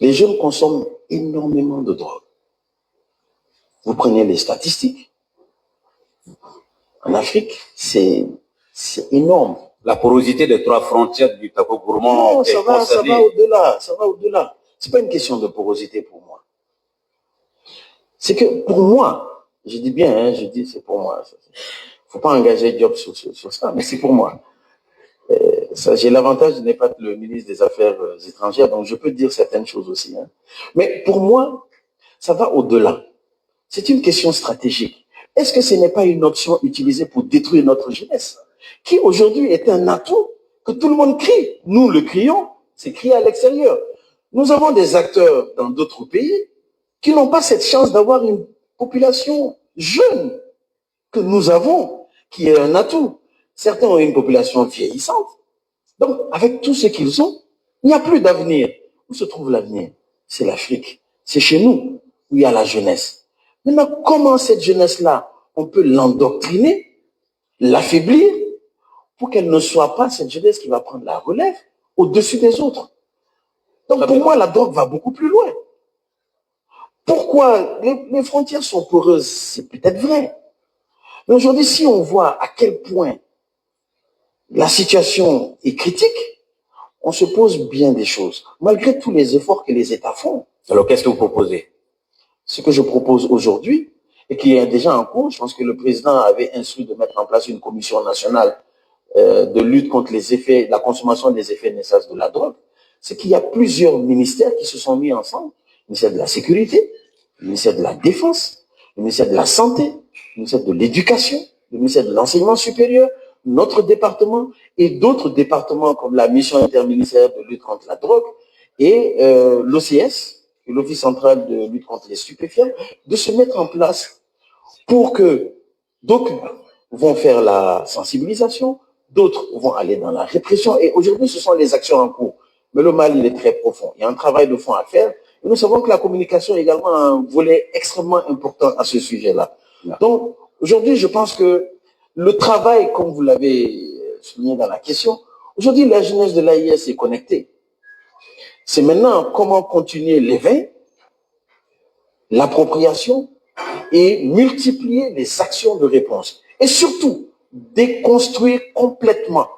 Speaker 4: Les jeunes consomment énormément de drogue. Vous prenez les statistiques. En Afrique, c'est énorme.
Speaker 2: La porosité des 3 frontières du Tako Gourmand
Speaker 4: Non,
Speaker 2: est
Speaker 4: ça va au-delà, ça va au-delà. C'est pas une question de porosité pour moi. C'est que pour moi, je dis bien, hein, je dis c'est pour moi. Faut pas engager Job sur ça, mais c'est pour moi. J'ai l'avantage de n'être pas le ministre des Affaires étrangères, donc je peux dire certaines choses aussi. Hein. Mais pour moi, ça va au-delà. C'est une question stratégique. Est-ce que ce n'est pas une option utilisée pour détruire notre jeunesse, qui aujourd'hui est un atout que tout le monde crie? Nous le crions, c'est crié à l'extérieur. Nous avons des acteurs dans d'autres pays qui n'ont pas cette chance d'avoir une population jeune que nous avons, qui est un atout. Certains ont une population vieillissante. Donc, avec tout ce qu'ils ont, il n'y a plus d'avenir. Où se trouve l'avenir? C'est l'Afrique. C'est chez nous où il y a la jeunesse. Maintenant, comment cette jeunesse-là, on peut l'endoctriner, l'affaiblir, pour qu'elle ne soit pas cette jeunesse qui va prendre la relève au-dessus des autres? Donc, pour moi, la drogue va beaucoup plus loin. Pourquoi? Les frontières sont poreuses, c'est peut-être vrai. Mais aujourd'hui, si on voit à quel point la situation est critique, on se pose bien des choses, malgré tous les efforts que les États font.
Speaker 2: Alors, qu'est-ce que vous proposez?
Speaker 4: Ce que je propose aujourd'hui, et qui est déjà en cours, je pense que le président avait instruit de mettre en place une commission nationale de lutte contre les effets, la consommation des effets néfastes de la drogue, c'est qu'il y a plusieurs ministères qui se sont mis ensemble, le ministère de la Sécurité, le ministère de la Défense, le ministère de la Santé, le ministère de l'Éducation, le ministère de l'Enseignement supérieur, notre département et d'autres départements comme la mission interministérielle de lutte contre la drogue et l'OCS, l'Office central de lutte contre les stupéfiants, de se mettre en place pour que d'autres vont faire la sensibilisation, d'autres vont aller dans la répression. Et aujourd'hui, ce sont les actions en cours. Mais le mal, il est très profond. Il y a un travail de fond à faire. Et nous savons que la communication est également un volet extrêmement important à ce sujet-là. Donc, aujourd'hui, je pense que le travail, comme vous l'avez souligné dans la question, aujourd'hui, la jeunesse de l'AIS est connectée. C'est maintenant comment continuer l'éveil, l'appropriation et multiplier les actions de réponse. Et surtout, déconstruire complètement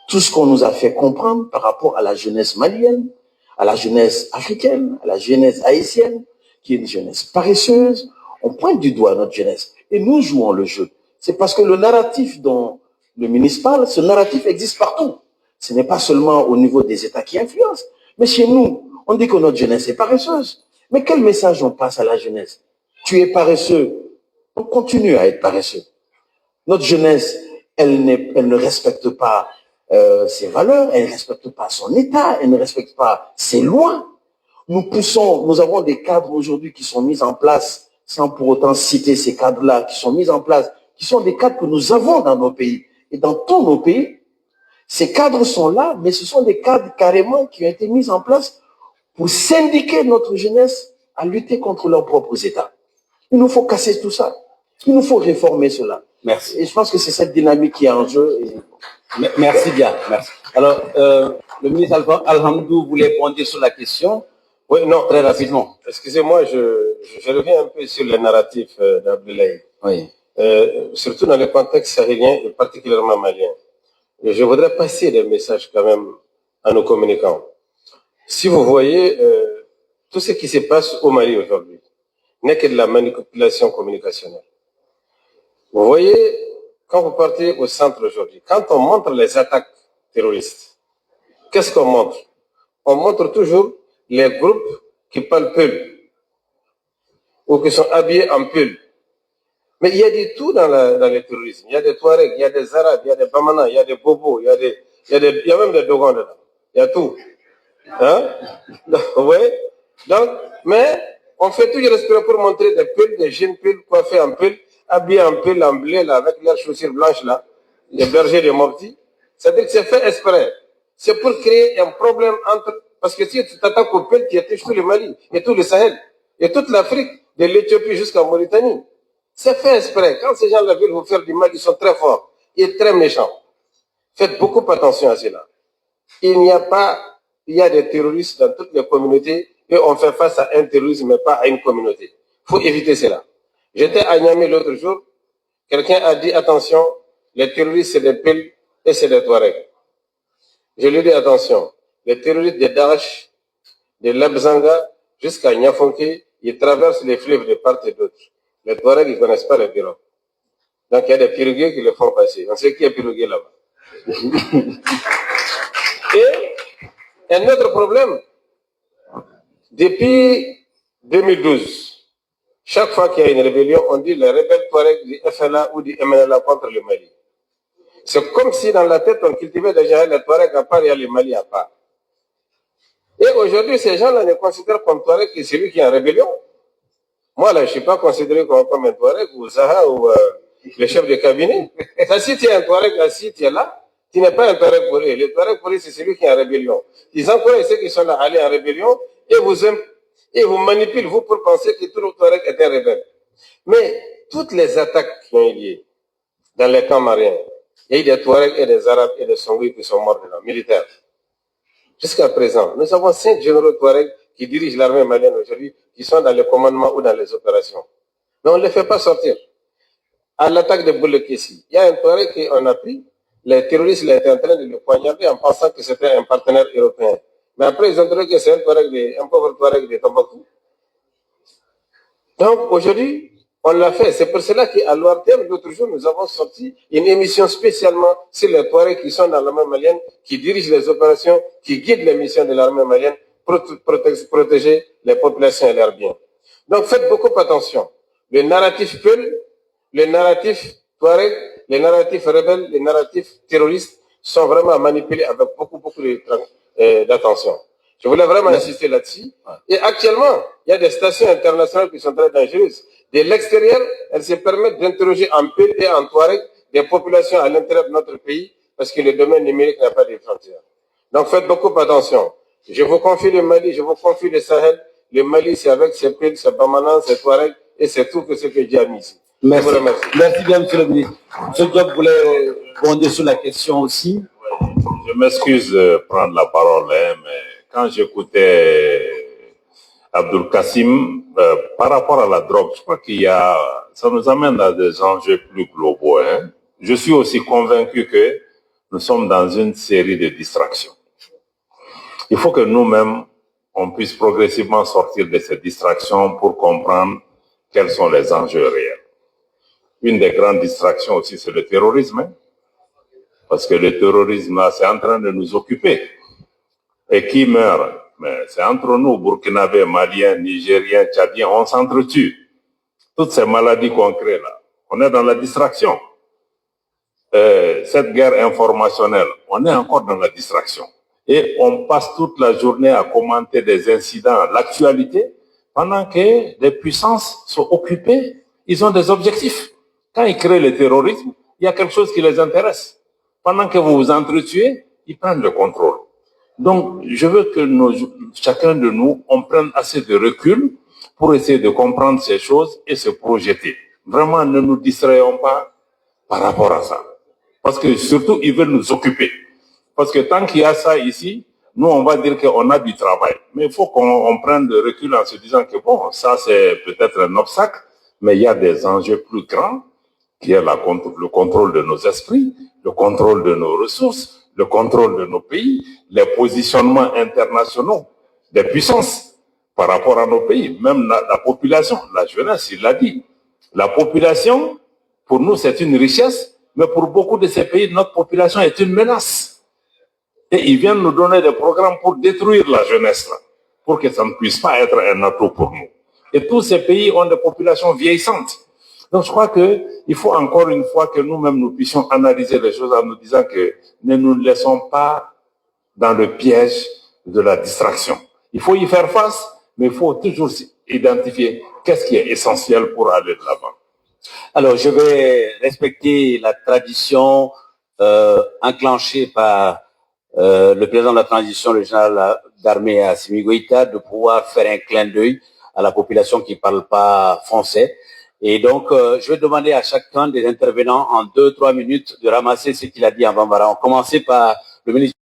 Speaker 4: tout ce qu'on nous a fait comprendre par rapport à la jeunesse malienne, à la jeunesse africaine, à la jeunesse haïtienne, qui est une jeunesse paresseuse. On pointe du doigt notre jeunesse et nous jouons le jeu. C'est parce que le narratif dont le ministre parle, ce narratif existe partout. Ce n'est pas seulement au niveau des États qui influencent, mais chez nous, on dit que notre jeunesse est paresseuse. Mais quel message on passe à la jeunesse? Tu es paresseux, on continue à être paresseux. Notre jeunesse, elle ne respecte pas ses valeurs, elle ne respecte pas son État, elle ne respecte pas ses lois. Nous avons des cadres aujourd'hui qui sont mis en place, sans pour autant citer ces cadres-là, qui sont mis en place, qui sont des cadres que nous avons dans nos pays. Et dans tous nos pays, ces cadres sont là, mais ce sont des cadres carrément qui ont été mis en place pour syndiquer notre jeunesse à lutter contre leurs propres États. Il nous faut casser tout ça. Il nous faut réformer cela.
Speaker 2: Merci.
Speaker 4: Et je pense que c'est cette dynamique qui est en jeu.
Speaker 2: Merci bien. Merci. Alors, le ministre Alhamdou voulait répondre sur la question.
Speaker 3: Oui, non.
Speaker 2: Très rapidement.
Speaker 3: Excusez-moi, je reviens un peu sur le narratif d'Abdoulaye.
Speaker 2: Oui.
Speaker 3: Surtout dans le contexte sahélien et particulièrement malien. Et je voudrais passer des messages quand même à nos communicants. Si vous voyez tout ce qui se passe au Mali aujourd'hui, n'est que de la manipulation communicationnelle. Vous voyez, quand vous partez au centre aujourd'hui, quand on montre les attaques terroristes, qu'est-ce qu'on montre? On montre toujours les groupes qui parlent pull ou qui sont habillés en pull. Mais il y a du tout dans le terrorisme. Il y a des Touaregs, il y a des Arabes, il y a des Bamana, il y a des Bobos, il y a même des Dogons dedans. Il y a tout. Hein? Oui. Donc, mais on fait toujours exprès pour montrer des pulls, des jeunes pulls coiffés en pull, habillés en pull, en blé, là, avec leurs chaussures blanches, là, les bergers de Mopti. C'est-à-dire que c'est fait exprès. C'est pour créer un problème entre... Parce que si tu t'attaques au pull, tu touches tout le Mali, et tout le Sahel, et toute l'Afrique, de l'Éthiopie jusqu'à Mauritanie. C'est fait exprès. Quand ces gens-là veulent vous faire du mal, ils sont très forts et très méchants. Faites beaucoup attention à cela. Il y a des terroristes dans toutes les communautés et on fait face à un terrorisme, mais pas à une communauté. Il faut éviter cela. J'étais à Niamey l'autre jour. Quelqu'un a dit, attention, les terroristes, c'est des Peuls et c'est des Touaregs. Je lui ai dit, attention, les terroristes de Daesh, de Labzanga jusqu'à Niafonké, ils traversent les fleuves de part et d'autre. Les Touaregs, ils ne connaissent pas les pirogues. Donc, il y a des piroguiers qui les font passer. On sait qui est piroguier là-bas. Et un autre problème, depuis 2012, chaque fois qu'il y a une rébellion, on dit les rebelles Touaregs du FLA ou du MNLA contre le Mali. C'est comme si dans la tête, on cultivait déjà les Touaregs à part et le Mali à part. Et aujourd'hui, ces gens-là ne considèrent comme Touareg que celui qui est en rébellion. Moi, là, je ne suis pas considéré comme un Touareg ou Zaha ou le chef de cabinet. Ça, si tu es un Touareg, si tu es là, tu n'es pas un Touareg pour eux. Le Touareg pour eux, c'est celui qui est en rébellion. Ils encouragent ceux qui sont là à aller en rébellion et vous manipulent, vous, pour penser que tout le Touareg est un rebelle. Mais toutes les attaques qui ont eu lieu dans les camps mariens, il y a eu des Touaregs et des Arabes et des Songouis qui sont morts dedans, militaires. Jusqu'à présent, nous avons 5 généraux Touaregs qui dirigent l'armée malienne aujourd'hui, qui sont dans le commandement ou dans les opérations. Mais on ne les fait pas sortir. À l'attaque de Boulekessi, il y a un Touareg qu'on a pris, les terroristes étaient en train de le poignarder en pensant que c'était un partenaire européen. Mais après, ils ont trouvé que c'est un pauvre Touareg de Tombouctou. Donc aujourd'hui, on l'a fait. C'est pour cela qu'à l'ORTM, l'autre jour, nous avons sorti une émission spécialement sur les Touaregs qui sont dans l'armée malienne, qui dirigent les opérations, qui guident les missions de l'armée malienne pour protéger les populations et leurs biens. Donc faites beaucoup attention. Le narratif Peul, le narratif Touareg, les narratifs rebelles, les narratifs terroristes sont vraiment manipulés avec beaucoup d'attention. Je voulais vraiment insister là-dessus. Et actuellement, il y a des stations internationales qui sont très dangereuses. De l'extérieur, elles se permettent d'interroger en Peul et en Touareg des populations à l'intérieur de notre pays parce que le domaine numérique n'a pas de frontières. Donc faites beaucoup attention. Je vous confie le Mali, je vous confie le Sahel. Le Mali, c'est avec ses Peul, ses Bamanan, ses Touareg et c'est tout ce que j'ai mis ici.
Speaker 2: Merci. Je vous remercie. Merci bien, monsieur le ministre. M. Diop voulait répondre sur la question aussi.
Speaker 1: Je m'excuse de prendre la parole, mais quand j'écoutais Abdoul Kassim, par rapport à la drogue, je crois ça nous amène à des enjeux plus globaux. je suis aussi convaincu que nous sommes dans une série de distractions. Il faut que nous-mêmes, on puisse progressivement sortir de ces distractions pour comprendre quels sont les enjeux réels. Une des grandes distractions aussi, c'est le terrorisme, hein, parce que le terrorisme, là, c'est en train de nous occuper. Et qui meurt? Mais c'est entre nous, Burkinabés, Maliens, Nigériens, Tchadiens, on s'entretue. Toutes ces maladies qu'on crée là, on est dans la distraction. Cette guerre informationnelle, on est encore dans la distraction. Et on passe toute la journée à commenter des incidents, l'actualité, pendant que les puissances sont occupées, ils ont des objectifs. Quand ils créent le terrorisme, il y a quelque chose qui les intéresse. Pendant que vous vous entretuez, ils prennent le contrôle. Donc, je veux que chacun de nous, on prenne assez de recul pour essayer de comprendre ces choses et se projeter. Vraiment, ne nous distrayons pas par rapport à ça. Parce que surtout, ils veulent nous occuper. Parce que tant qu'il y a ça ici, nous, on va dire qu'on a du travail. Mais il faut qu'on prenne de recul en se disant que bon, ça c'est peut-être un obstacle, mais il y a des enjeux plus grands, qui est le contrôle de nos esprits, le contrôle de nos ressources, le contrôle de nos pays, les positionnements internationaux des puissances par rapport à nos pays, même la population, la jeunesse, il l'a dit. La population, pour nous, c'est une richesse, mais pour beaucoup de ces pays, notre population est une menace. Et ils viennent nous donner des programmes pour détruire la jeunesse, là, pour que ça ne puisse pas être un atout pour nous. Et tous ces pays ont des populations vieillissantes. Donc je crois qu'il faut encore une fois que nous-mêmes nous puissions analyser les choses en nous disant que ne nous laissons pas dans le piège de la distraction. Il faut y faire face, mais il faut toujours identifier qu'est-ce qui est essentiel pour aller de l'avant.
Speaker 2: Alors, je vais respecter la tradition enclenchée par le président de la transition, le général d'armée Assimi Goïta, de pouvoir faire un clin d'œil à la population qui ne parle pas français. Et donc, je vais demander à chacun des intervenants en 2-3 minutes de ramasser ce qu'il a dit avant. On va commencer par le ministre.